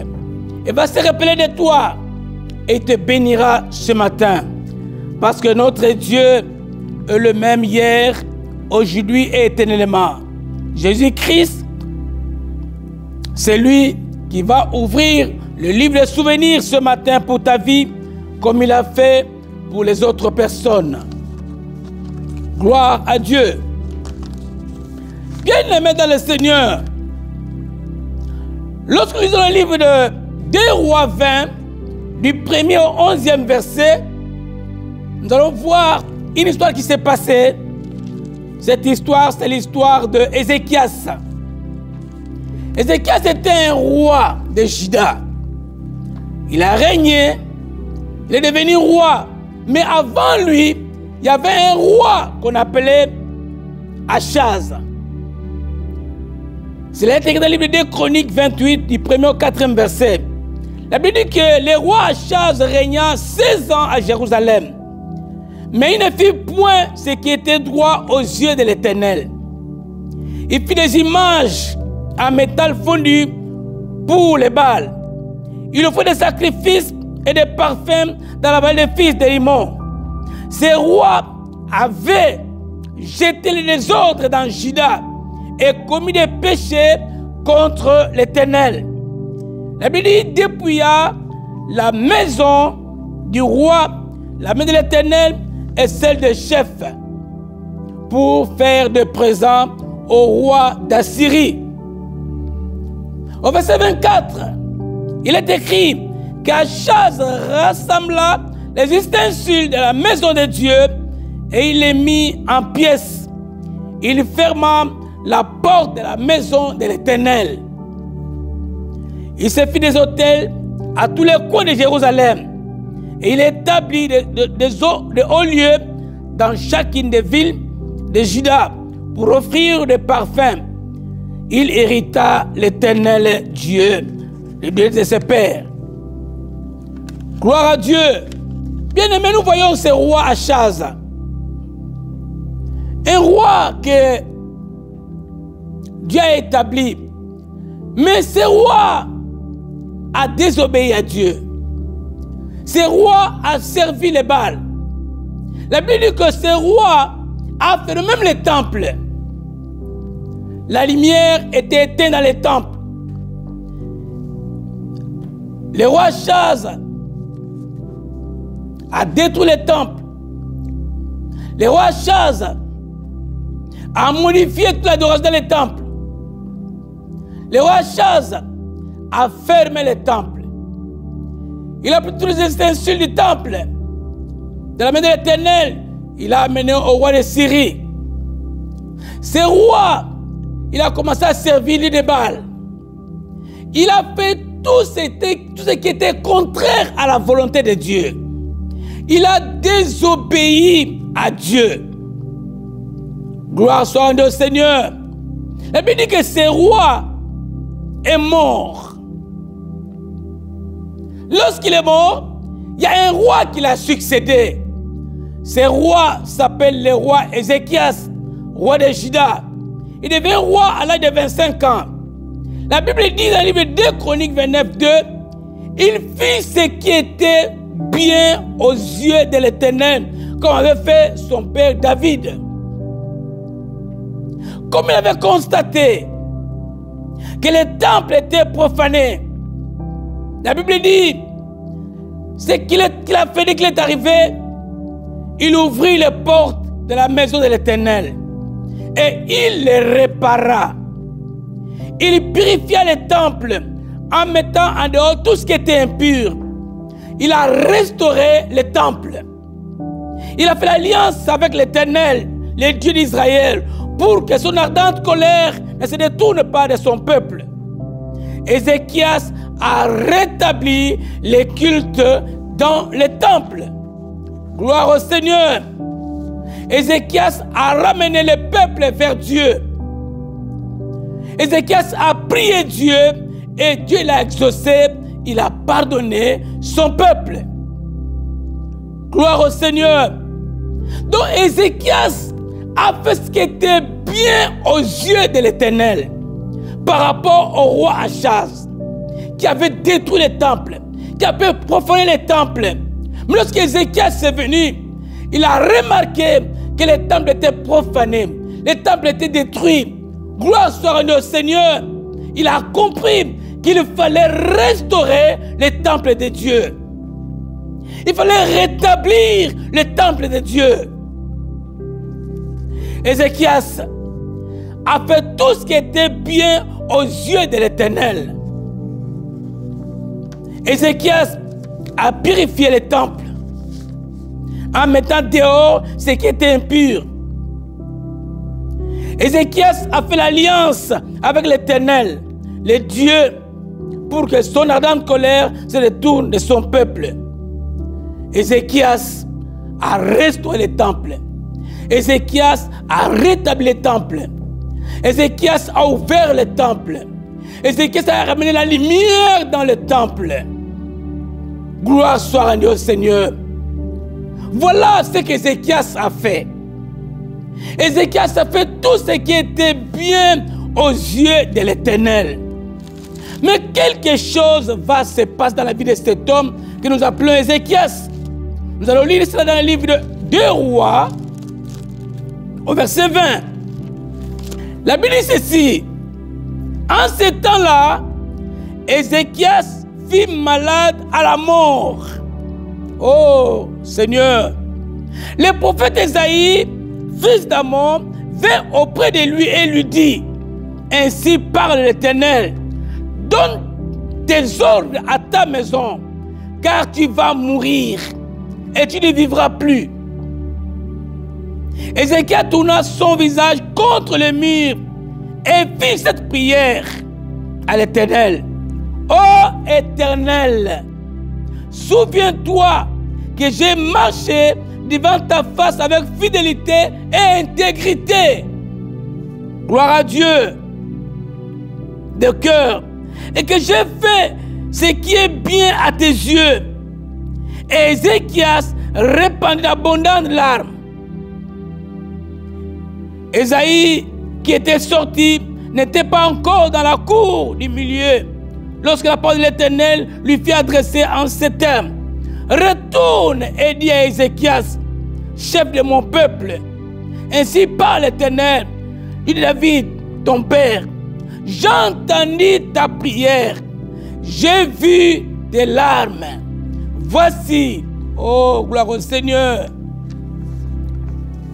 et va se rappeler de toi et te bénira ce matin. Parce que notre Dieu est le même hier, aujourd'hui et éternellement. Jésus-Christ, c'est lui qui va ouvrir le livre des souvenirs ce matin pour ta vie, comme il a fait pour les autres personnes. Gloire à Dieu. Bien-aimés dans le Seigneur, lorsque nous lisons le livre de 2 Rois 20, du 1er au 11e verset, nous allons voir une histoire qui s'est passée. Cette histoire, c'est l'histoire de Ézéchias. Ézéchias était un roi de Juda. Il a régné, il est devenu roi. Mais avant lui, il y avait un roi qu'on appelait Achaz. C'est écrit dans le livre de Chroniques 28, du 1er au 4e verset. La Bible dit que le roi Achaz régna 16 ans à Jérusalem. Mais il ne fit point ce qui était droit aux yeux de l'Éternel. Il fit des images en métal fondu pour les Baals. Il offrit des sacrifices et des parfums dans la vallée des fils de Rimon. Ces rois avaient jeté le désordre dans Juda et commis des péchés contre l'Éternel. La Bible dit, dépouilla la maison du roi, la maison de l'Éternel et celle des chefs, pour faire des présents au roi d'Assyrie. Au verset 24, il est écrit qu'Achaz rassembla les ustensiles de la maison de Dieu et il les mit en pièces. Il ferma la porte de la maison de l'Éternel. Il se fit des autels à tous les coins de Jérusalem. Et il établit des hauts lieux dans chacune des villes de Juda pour offrir des parfums. Il hérita l'Éternel Dieu, le Dieu de ses pères. Gloire à Dieu. Bien-aimés, nous voyons ce roi Achaz. Un roi que Dieu a établi. Mais ce roi a désobéi à Dieu. Ce roi a servi les Baals. La Bible dit que ce roi a fait même les temples. La lumière était éteinte dans les temples. Le roi Achaz a détruit les temples. Le roi Achaz a modifié toute l'adoration dans les temples. Le roi Achaz a fermé les temples. Il a pris tous les ustensiles du temple, de la main de l'Éternel, il a amené au roi de Syrie. Ce roi, il a commencé à servir les Baals. Il a fait tout ce qui était contraire à la volonté de Dieu. Il a désobéi à Dieu. Gloire soit à Dieu, Seigneur. La Bible dit que ce roi est mort. Lorsqu'il est mort, il y a un roi qui l'a succédé. Ce roi s'appelle le roi Ézéchias, roi de Juda. Il devient roi à l'âge de 25 ans. La Bible dit dans le livre de Chroniques 29, 2, il fit ce qui était bien aux yeux de l'Éternel, comme avait fait son père David. Comme il avait constaté que le temple était profané, la Bible dit, ce qu'il a fait dès qu'il est arrivé, il ouvrit les portes de la maison de l'Éternel et il les répara. Il purifia les temples en mettant en dehors tout ce qui était impur. Il a restauré les temples. Il a fait l'alliance avec l'Éternel, le Dieu d'Israël, pour que son ardente colère ne se détourne pas de son peuple. Ézéchias a rétabli les cultes dans les temples. Gloire au Seigneur. Ézéchias a ramené le peuple vers Dieu. Ézéchias a prié Dieu et Dieu l'a exaucé. Il a pardonné son peuple. Gloire au Seigneur. Donc Ézéchias a fait ce qui était bien aux yeux de l'Éternel par rapport au roi Achaz, qui avait détruit les temples, qui avait profané les temples. Mais lorsque Ézéchias est venu, il a remarqué que les temples étaient profanés, les temples étaient détruits. Gloire soit rendue au Seigneur. Il a compris qu'il fallait restaurer le temple de Dieu. Il fallait rétablir le temple de Dieu. Ézéchias a fait tout ce qui était bien aux yeux de l'Éternel. Ézéchias a purifié le temple en mettant dehors ce qui était impur. Ézéchias a fait l'alliance avec l'Éternel, le Dieu, pour que son ardente colère se retourne de son peuple. Ézéchias a restauré le temple. Ézéchias a rétabli le temple. Ézéchias a ouvert le temple. Ézéchias a ramené la lumière dans le temple. Gloire soit rendue au Seigneur. Voilà ce qu'Ézéchias a fait. Ézéchias a fait tout ce qui était bien aux yeux de l'Éternel. Mais quelque chose va se passer dans la vie de cet homme que nous appelons Ézéchias. Nous allons lire cela dans le livre de 2 Rois, au verset 20. La Bible dit ceci. En ce temps-là, Ézéchias fut malade à la mort. Oh Seigneur, le prophète Ésaïe, fils d'Amon, vint auprès de lui et lui dit: ainsi parle l'Éternel, donne tes ordres à ta maison, car tu vas mourir et tu ne vivras plus. Ézéchias tourna son visage contre le mur et fit cette prière à l'Éternel. Ô Éternel, souviens-toi que j'ai marché devant ta face avec fidélité et intégrité. Gloire à Dieu de cœur. Et que j'ai fait ce qui est bien à tes yeux. Et Ézéchias répandit d'abondantes larmes. Ésaïe, qui était sorti, n'était pas encore dans la cour du milieu lorsque la parole de l'Éternel lui fit adresser en ces termes: retourne et dis à Ézéchias, chef de mon peuple, ainsi parle l'Éternel, dit David, ton père, j'entendis ta prière, j'ai vu tes larmes. Voici, oh gloire au Seigneur,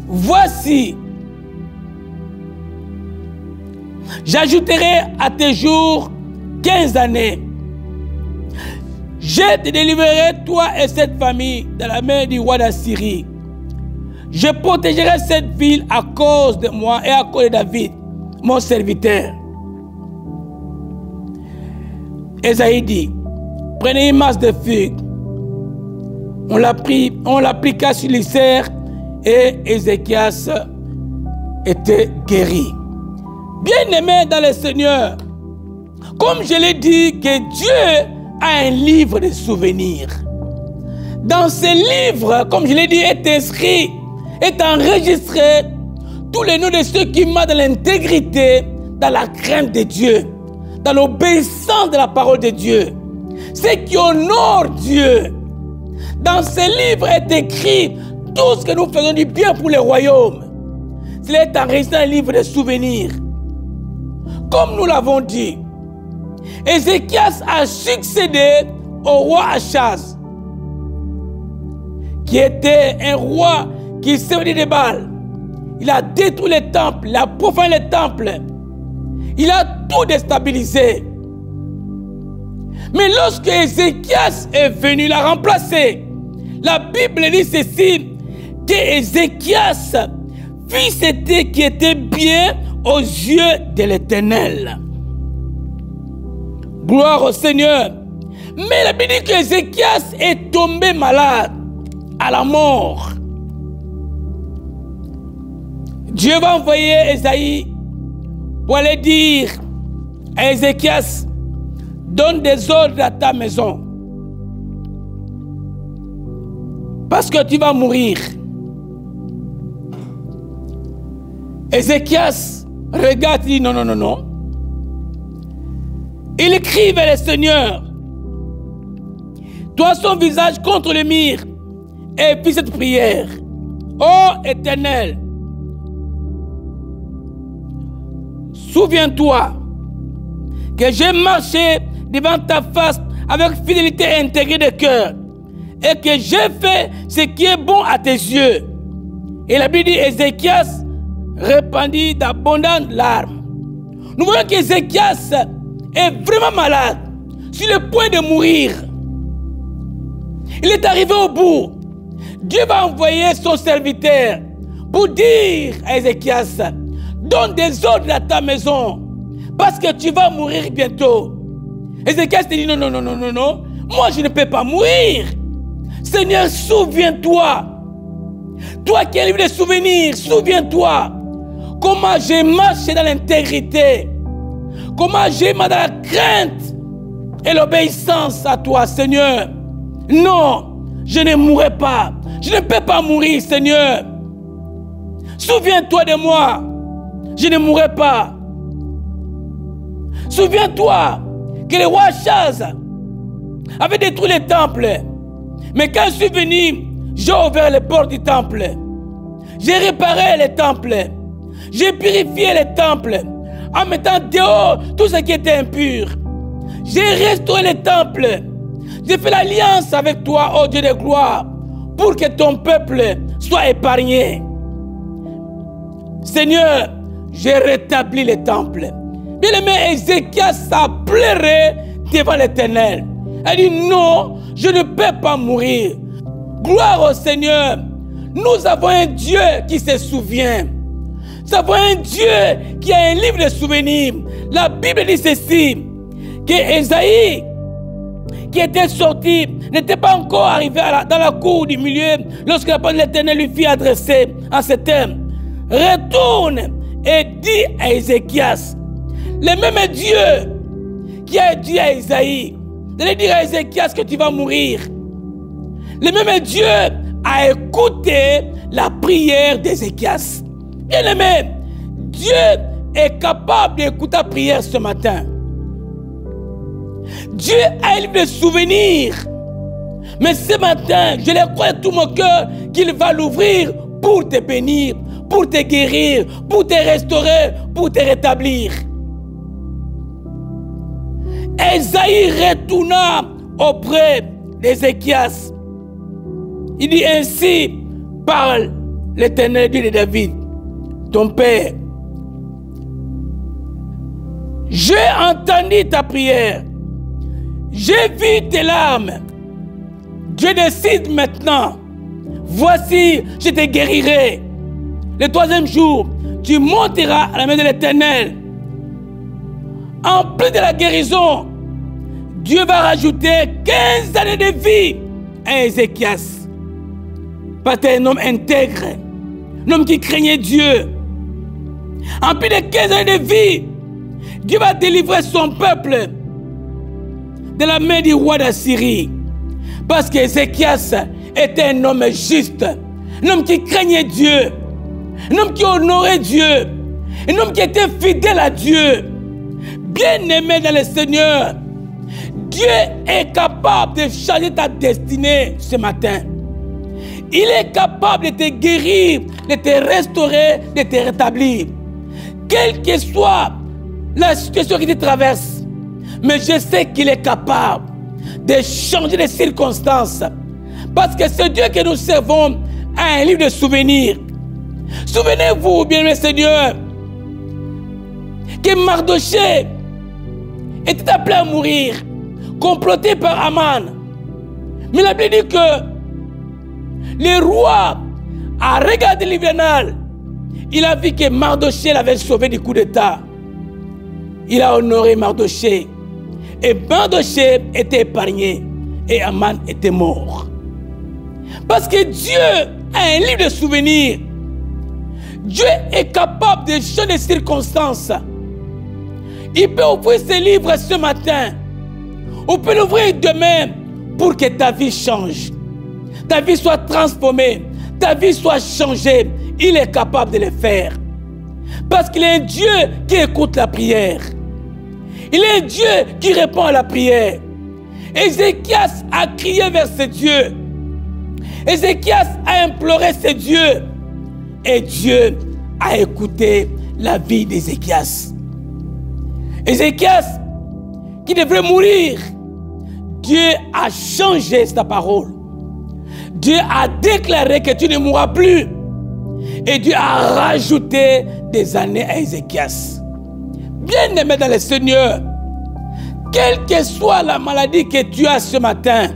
voici, j'ajouterai à tes jours 15 années. Je te délivrerai, toi et cette famille, de la main du roi d'Assyrie. Je protégerai cette ville à cause de moi et à cause de David, mon serviteur. Ésaïe dit: prenez une masse de figues. On l'appliqua sur les cerfs et Ézéchias était guéri. Bien-aimé dans le Seigneur, comme je l'ai dit, que Dieu a un livre de souvenirs. Dans ce livre, comme je l'ai dit, est inscrit, est enregistré tous les noms de ceux qui marchent dans l'intégrité, dans la crainte de Dieu, dans l'obéissance de la parole de Dieu, ceux qui honorent Dieu. Dans ce livre est écrit tout ce que nous faisons du bien pour le royaume. Cela est enregistré dans un livre de souvenirs. Comme nous l'avons dit, Ézéchias a succédé au roi Achaz, qui était un roi qui servait des Baals. Il a détruit les temples, il a profané les temples, il a tout déstabilisé. Mais lorsque Ézéchias est venu la remplacer, la Bible dit ceci, que Ézéchias fit ce qui était bien aux yeux de l'Éternel. Gloire au Seigneur. Mais la Bible dit que Ézéchias est tombé malade à la mort. Dieu va envoyer Ésaïe pour aller dire à Ézéchias: donne des ordres à ta maison, parce que tu vas mourir. Ézéchias regarde et dit: non, non, non, non. Il crie vers le Seigneur, toi son visage contre le mur, et fit cette prière: ô Éternel, souviens-toi que j'ai marché devant ta face avec fidélité et intégrité de cœur, et que j'ai fait ce qui est bon à tes yeux. Et la Bible dit, Ézéchias répandit d'abondantes larmes. Nous voyons qu'Ézéchias est vraiment malade, sur le point de mourir. Il est arrivé au bout. Dieu va envoyer son serviteur pour dire à Ézéchias, donne des ordres à ta maison, parce que tu vas mourir bientôt. Ézéchias te dit, non, moi je ne peux pas mourir. Seigneur, souviens-toi. Toi qui as eu des souvenirs, souviens-toi comment j'ai marché dans l'intégrité, comment j'ai marché dans la crainte et l'obéissance à toi, Seigneur. Non, je ne mourrai pas. Je ne peux pas mourir, Seigneur. Souviens-toi de moi. Je ne mourrai pas. Souviens-toi que le roi Chaz avait détruit le temple. Mais quand je suis venu, j'ai ouvert les portes du temple. J'ai réparé le temple. J'ai purifié le temple en mettant dehors tout ce qui était impur. J'ai restauré le temple. J'ai fait l'alliance avec toi, ô Dieu de gloire, pour que ton peuple soit épargné. Seigneur, j'ai rétabli le temple. Bien-aimé, Ézéchias a pleuré devant l'Éternel. Elle dit non, je ne peux pas mourir. Gloire au Seigneur. Nous avons un Dieu qui se souvient. Nous avons un Dieu qui a un livre de souvenirs. La Bible dit ceci, que Ésaïe, qui était sorti, n'était pas encore arrivé dans la cour du milieu lorsque la parole de l'Éternel lui fit adresser en ces termes. Retourne et dis à Ézéchias, le même Dieu qui a dit à Ésaïe, d'aller dire à Ézéchias que tu vas mourir. Le même Dieu a écouté la prière d'Ézéchias. Bien-aimé, Dieu est capable d'écouter ta prière ce matin. Dieu a un livre de souvenirs. Mais ce matin, je le crois de tout mon cœur qu'il va l'ouvrir pour te bénir, pour te guérir, pour te restaurer, pour te rétablir. Ésaïe retourna auprès d'Ézéchias. Il dit ainsi, parle l'Éternel Dieu de David, ton père. J'ai entendu ta prière. J'ai vu tes larmes. Dieu décide maintenant. Voici, je te guérirai. Le troisième jour, tu monteras à la main de l'Éternel. En plus de la guérison, Dieu va rajouter 15 années de vie à Ézéchias. Parce que un homme intègre, un homme qui craignait Dieu. En plus de 15 années de vie, Dieu va délivrer son peuple de la main du roi d'Assyrie. Parce qu'Ézéchias était un homme juste, un homme qui craignait Dieu, un homme qui honorait Dieu, un homme qui était fidèle à Dieu. Bien-aimé dans le Seigneur, Dieu est capable de changer ta destinée ce matin. Il est capable de te guérir, de te restaurer, de te rétablir. Quelle que soit la situation qui te traverse, mais je sais qu'il est capable de changer les circonstances. Parce que ce Dieu que nous servons a un livre de souvenirs. Souvenez-vous, bien-aimé Seigneur, que Mardoché était appelé à mourir, comploté par Aman. Mais la Bible dit que le roi a regardé l'hivernal. Il a vu que Mardoché l'avait sauvé du coup d'État. Il a honoré Mardoché. Et Mardoché était épargné. Et Aman était mort. Parce que Dieu a un livre de souvenirs. Dieu est capable de changer les circonstances. Il peut ouvrir ce livre ce matin. On peut l'ouvrir demain pour que ta vie change. Ta vie soit transformée. Ta vie soit changée. Il est capable de le faire. Parce qu'il est un Dieu qui écoute la prière. Il est un Dieu qui répond à la prière. Ézéchias a crié vers ce Dieu. Ézéchias a imploré ce Dieu. Et Dieu a écouté la vie d'Ézéchias. Ézéchias, qui devrait mourir, Dieu a changé sa parole. Dieu a déclaré que tu ne mourras plus. Et Dieu a rajouté des années à Ézéchias. Bien-aimé dans le Seigneur, quelle que soit la maladie que tu as ce matin,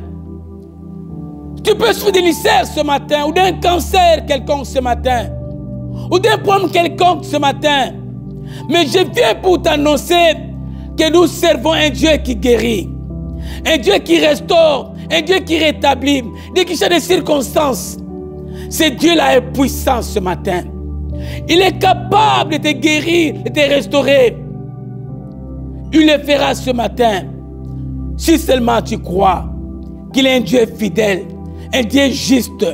tu peux souffrir d'un ulcère ce matin, ou d'un cancer quelconque ce matin, ou d'un problème quelconque ce matin. Mais je viens pour t'annoncer que nous servons un Dieu qui guérit, un Dieu qui restaure, un Dieu qui rétablit, un Dieu qui change les circonstances. Ce Dieu-là est puissant ce matin. Il est capable de te guérir, de te restaurer. Il le fera ce matin. Si seulement tu crois qu'il est un Dieu fidèle, un Dieu juste.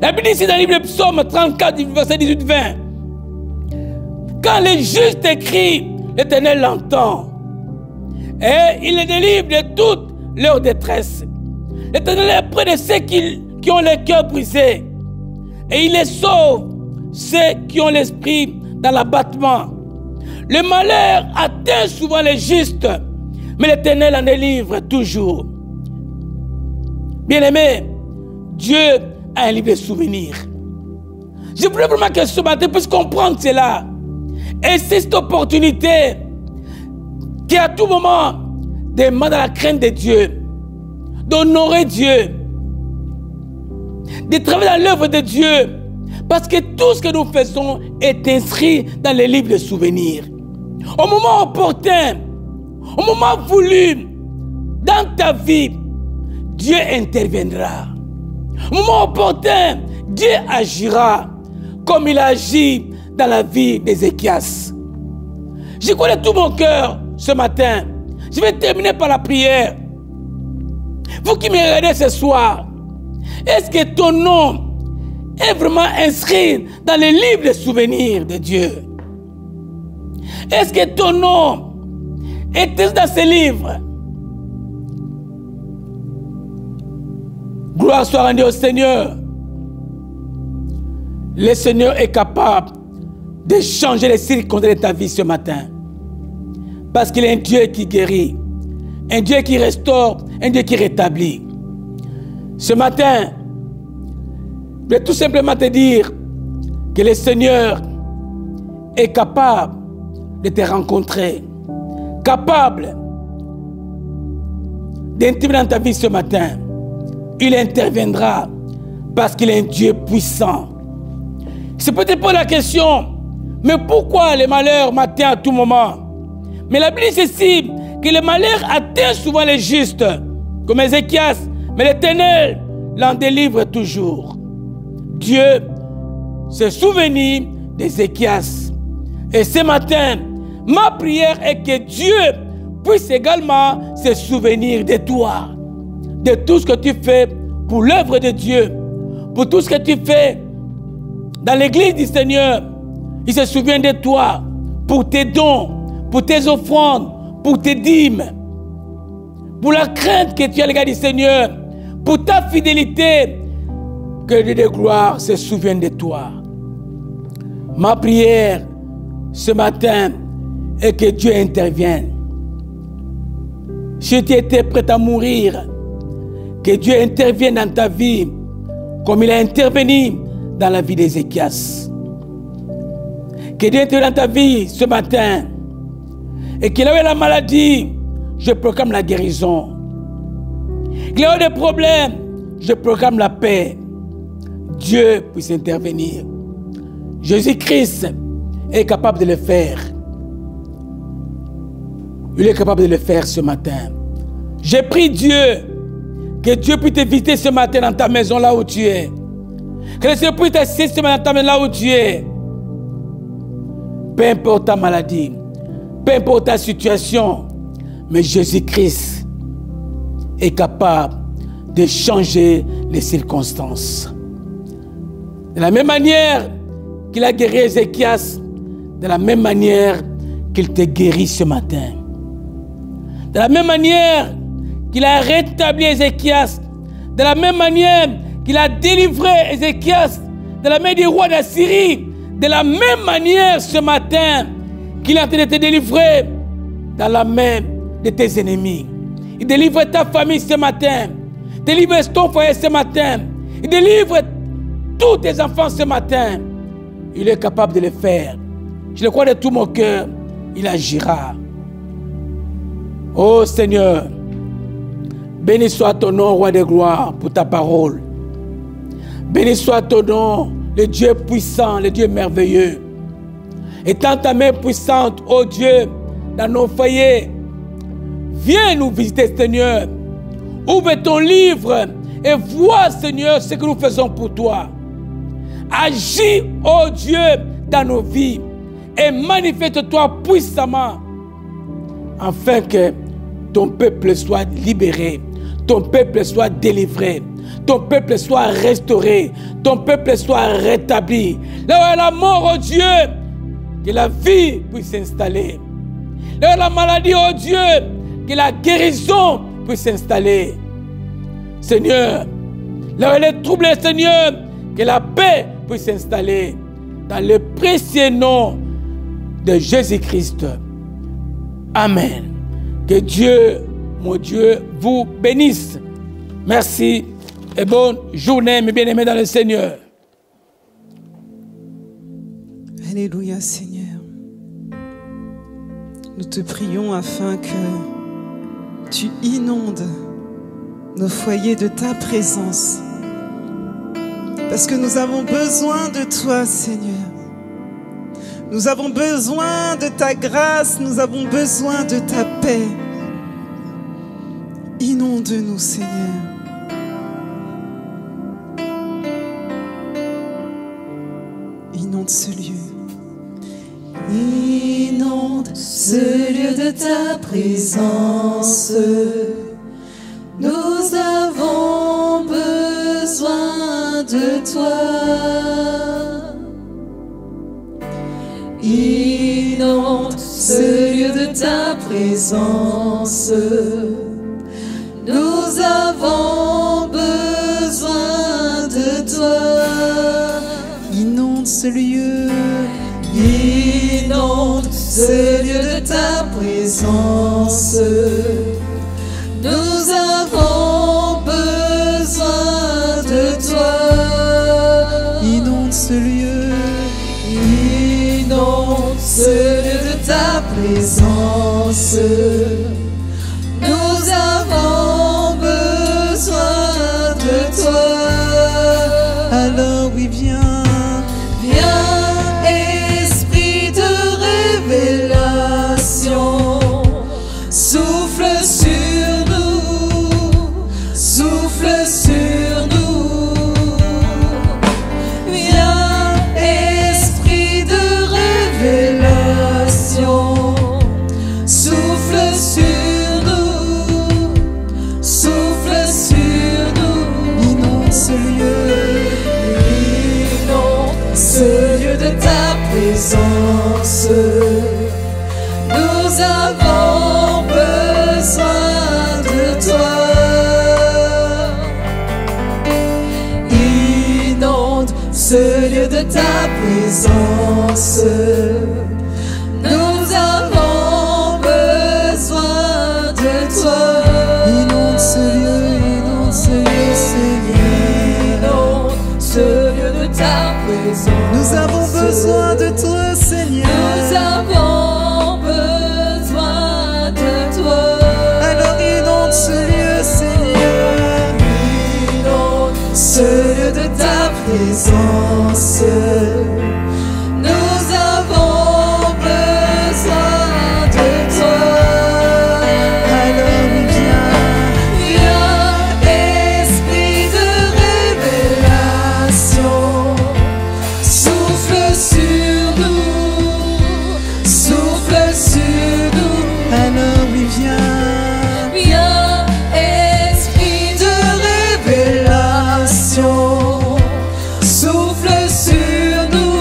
La Bible dit ici dans le livre de Psaume 34, verset 18-20. Quand les justes écrient, l'Éternel l'entend. Et il les délivre de toute leur détresse. L'Éternel est près de ceux qui ont le cœur brisé. Et il les sauve, ceux qui ont l'esprit dans l'abattement. Le malheur atteint souvent les justes, mais l'Éternel en délivre toujours. Bien-aimé, Dieu a un livre de souvenirs. Je voulais vraiment que ce matin puisse comprendre cela. Et c'est cette opportunité qui à tout moment demande à la crainte de Dieu, d'honorer Dieu, de travailler dans l'œuvre de Dieu, parce que tout ce que nous faisons est inscrit dans les livres de souvenirs. Au moment opportun, au moment voulu, dans ta vie, Dieu interviendra. Au moment opportun, Dieu agira comme il agit dans la vie d'Ézéchias. Je connais tout mon cœur ce matin. Je vais terminer par la prière. Vous qui me regardez ce soir, est-ce que ton nom est vraiment inscrit dans les livres de souvenirs de Dieu? Est-ce que ton nom est dans ces livres? Gloire soit rendue au Seigneur. Le Seigneur est capable de changer les circonstances de ta vie ce matin. Parce qu'il est un Dieu qui guérit, un Dieu qui restaure, un Dieu qui rétablit. Ce matin, je vais tout simplement te dire que le Seigneur est capable de te rencontrer, capable d'intervenir dans ta vie ce matin. Il interviendra parce qu'il est un Dieu puissant. C'est peut-être pas la question, mais pourquoi le malheur m'atteint à tout moment? Mais la Bible dit ceci, que le malheur atteint souvent les justes, comme Ézéchias, mais l'Éternel l'en délivre toujours. Dieu se souvenir d'Ézéchias. Et ce matin, ma prière est que Dieu puisse également se souvenir de toi, de tout ce que tu fais pour l'œuvre de Dieu, pour tout ce que tu fais dans l'église du Seigneur. Il se souvient de toi pour tes dons, pour tes offrandes, pour tes dîmes, pour la crainte que tu as à l'égard du Seigneur, pour ta fidélité. Que Dieu de gloire se souvienne de toi. Ma prière ce matin est que Dieu intervienne. Si tu étais prêt à mourir, que Dieu intervienne dans ta vie comme il a intervenu dans la vie d'Ézéchias. Que Dieu intervienne dans ta vie ce matin et qu'il a eu la maladie, je proclame la guérison. Qu'il a eu des problèmes, je proclame la paix. Dieu puisse intervenir. Jésus-Christ est capable de le faire. Il est capable de le faire ce matin. J'ai prié Dieu, que Dieu puisse te visiter ce matin dans ta maison là où tu es. Que le Seigneur puisse t'assister ce matin dans ta maison là où tu es. Peu importe ta maladie, peu importe ta situation, mais Jésus-Christ est capable de changer les circonstances. De la même manière qu'il a guéri Ézéchias, de la même manière qu'il te guérit ce matin. De la même manière qu'il a rétabli Ézéchias, de la même manière qu'il a délivré Ézéchias de la main du roi d'Assyrie, de la même manière ce matin qu'il est en train de te délivrer dans la main de tes ennemis. Il délivre ta famille ce matin. Délivre ton foyer ce matin. Il délivre tous tes enfants ce matin. Il est capable de le faire. Je le crois de tout mon cœur. Il agira. Oh Seigneur, béni soit ton nom, roi de gloire, pour ta parole. Béni soit ton nom, le Dieu puissant, le Dieu merveilleux. Étends ta main puissante, oh Dieu, dans nos foyers. Viens nous visiter, Seigneur. Ouvre ton livre et vois, Seigneur, ce que nous faisons pour toi. Agis, oh Dieu, dans nos vies et manifeste-toi puissamment afin que ton peuple soit libéré, ton peuple soit délivré, ton peuple soit restauré, ton peuple soit rétabli. Là où est la mort, oh Dieu, que la vie puisse s'installer. Là où est la maladie, oh Dieu, que la guérison puisse s'installer. Seigneur, là où est le trouble, Seigneur, que la paix puisse s'installer. Dans le précieux nom de Jésus-Christ. Amen. Que Dieu, mon Dieu, vous bénisse. Merci et bonne journée, mes bien-aimés dans le Seigneur. Alléluia, Seigneur. Nous te prions afin que tu inondes nos foyers de ta présence. Parce que nous avons besoin de toi, Seigneur. Nous avons besoin de ta grâce, nous avons besoin de ta paix. Inonde-nous, Seigneur. Inonde ce lieu. Inonde ce lieu de ta présence. Nous avons besoin de toi. Inonde ce lieu de ta présence. Nous avons besoin de toi. Inonde ce lieu. Inonde ce lieu de ta présence. Nous avons besoin de toi. Inonde ce lieu. Inonde ce lieu de ta présence. Nous avons besoin de toi. Alors oui, viens. Viens, Esprit de révélation, souffle sur nous, souffle sur nous. Viens, Esprit de révélation, souffle sur nous, souffle sur nous. Inonde ce lieu. Inonde ce lieu de ta présence. Nous avons besoin de toi. Inonde ce lieu de ta présence. Nous avons besoin de toi. Inonde ce lieu, Seigneur. Inonde ce lieu de ta présence. Nous avons besoin de toi, Seigneur. Nous avons besoin de toi. Alors inonde ce lieu, Seigneur. Inonde ce lieu de ta présence. Nous avons besoin de toi. Alors viens. Viens, Esprit de révélation, souffle sur nous, souffle sur nous. Alors oui, viens. Viens, Esprit de révélation, souffle sur nous,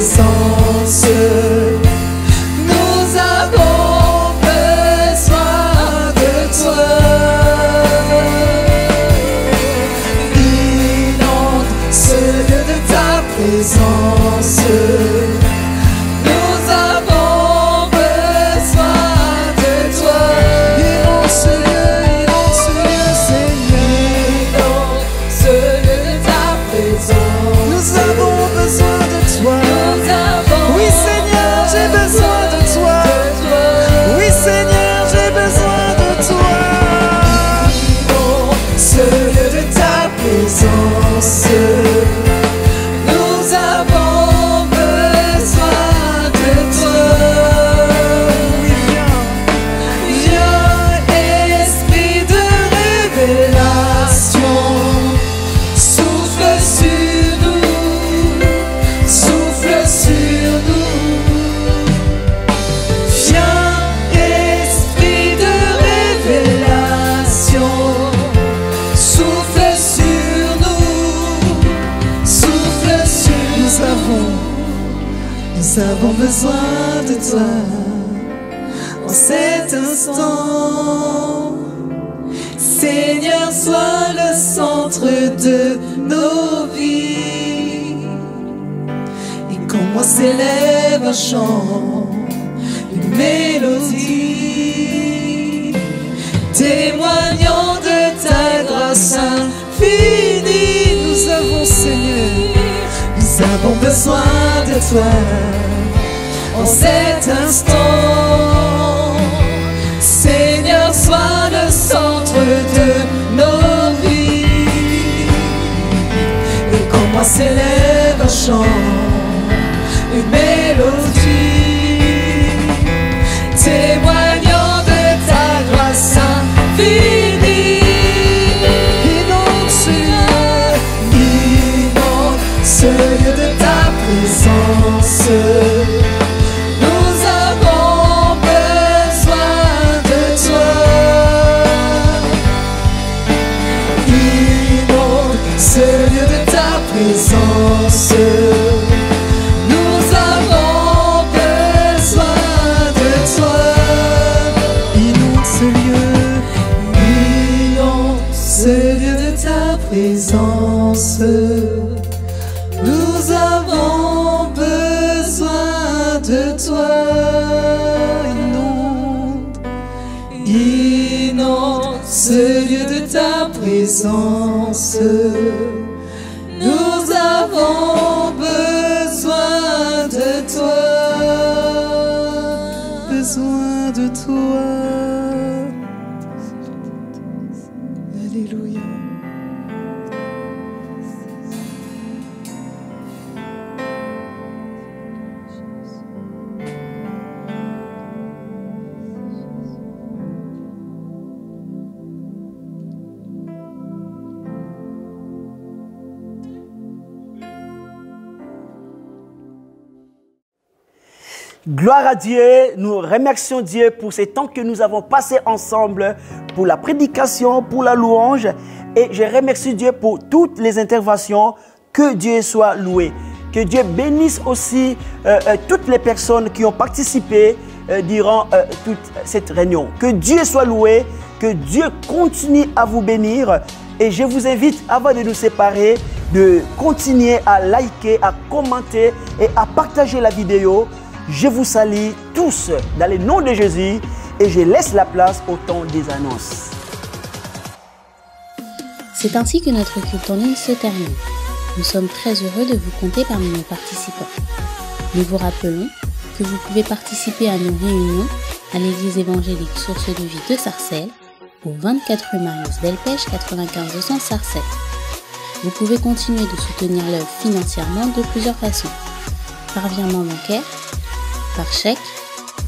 présence. Nous avons besoin de toi. Inonde ce lieu de ta présence. Nous avons besoin de toi. Inonde ce lieu, Seigneur. Inonde ce lieu de ta présence. Nous avons besoin de toi. Nous avons Oui, Seigneur, j'ai besoin de toi. Oui, Seigneur, j'ai besoin de toi. Inonde ce lieu de ta présence. Nous avons besoin de toi. Oui, viens. Viens, esprit de révélation, souffle sur nous, souffle sur nous. Viens, esprit de révélation, souffle sur nous, souffle sur nous. Nous avons besoin de toi en cet instant. Seigneur, sois le centre de nos vies. Et quand moi s'élève un chant, une mélodie, témoignant de ta grâce infinie. Nous avons, Seigneur, Nous avons besoin de toi en cet instant. Seigneur, sois le centre de nos vies. Et quand moi s'élève un chant, une mélodie, témoignant de ta grâce infinie. Inonde ce lieu, inonde ce lieu de ta présence. Nous avons besoin de toi. Inonde ce lieu de ta présence. Nous avons besoin de toi. inonde ce lieu. Inonde ce lieu de ta présence. Nous avons besoin de toi. Inonde ce lieu de ta présence. Nous avons besoin de toi. Besoin de toi. Alléluia. Gloire à Dieu, nous remercions Dieu pour ces temps que nous avons passés ensemble, pour la prédication, pour la louange. Et je remercie Dieu pour toutes les interventions. Que Dieu soit loué. Que Dieu bénisse aussi toutes les personnes qui ont participé durant toute cette réunion. Que Dieu soit loué, que Dieu continue à vous bénir. Et je vous invite, avant de nous séparer, de continuer à liker, à commenter et à partager la vidéo. Je vous salue tous dans le nom de Jésus et je laisse la place au temps des annonces. C'est ainsi que notre culte en ligne se termine. Nous sommes très heureux de vous compter parmi nos participants. Nous vous rappelons que vous pouvez participer à nos réunions à l'église évangélique Source de Vie de Sarcelles, au 24 rue Marius Delpech 95 200 Sarcelles. Vous pouvez continuer de soutenir l'œuvre financièrement de plusieurs façons. Par virement bancaire, par chèque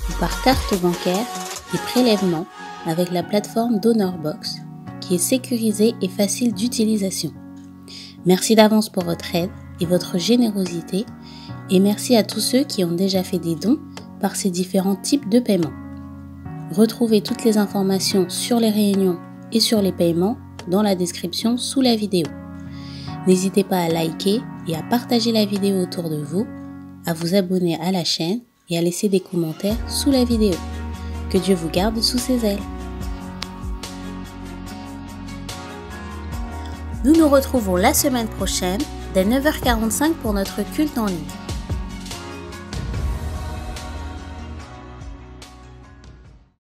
ou par carte bancaire et prélèvement avec la plateforme DonorBox qui est sécurisée et facile d'utilisation. Merci d'avance pour votre aide et votre générosité et merci à tous ceux qui ont déjà fait des dons par ces différents types de paiements. Retrouvez toutes les informations sur les réunions et sur les paiements dans la description sous la vidéo. N'hésitez pas à liker et à partager la vidéo autour de vous à vous abonner à la chaîne et à laisser des commentaires sous la vidéo. Que Dieu vous garde sous ses ailes. Nous nous retrouvons la semaine prochaine dès 9h45 pour notre culte en ligne.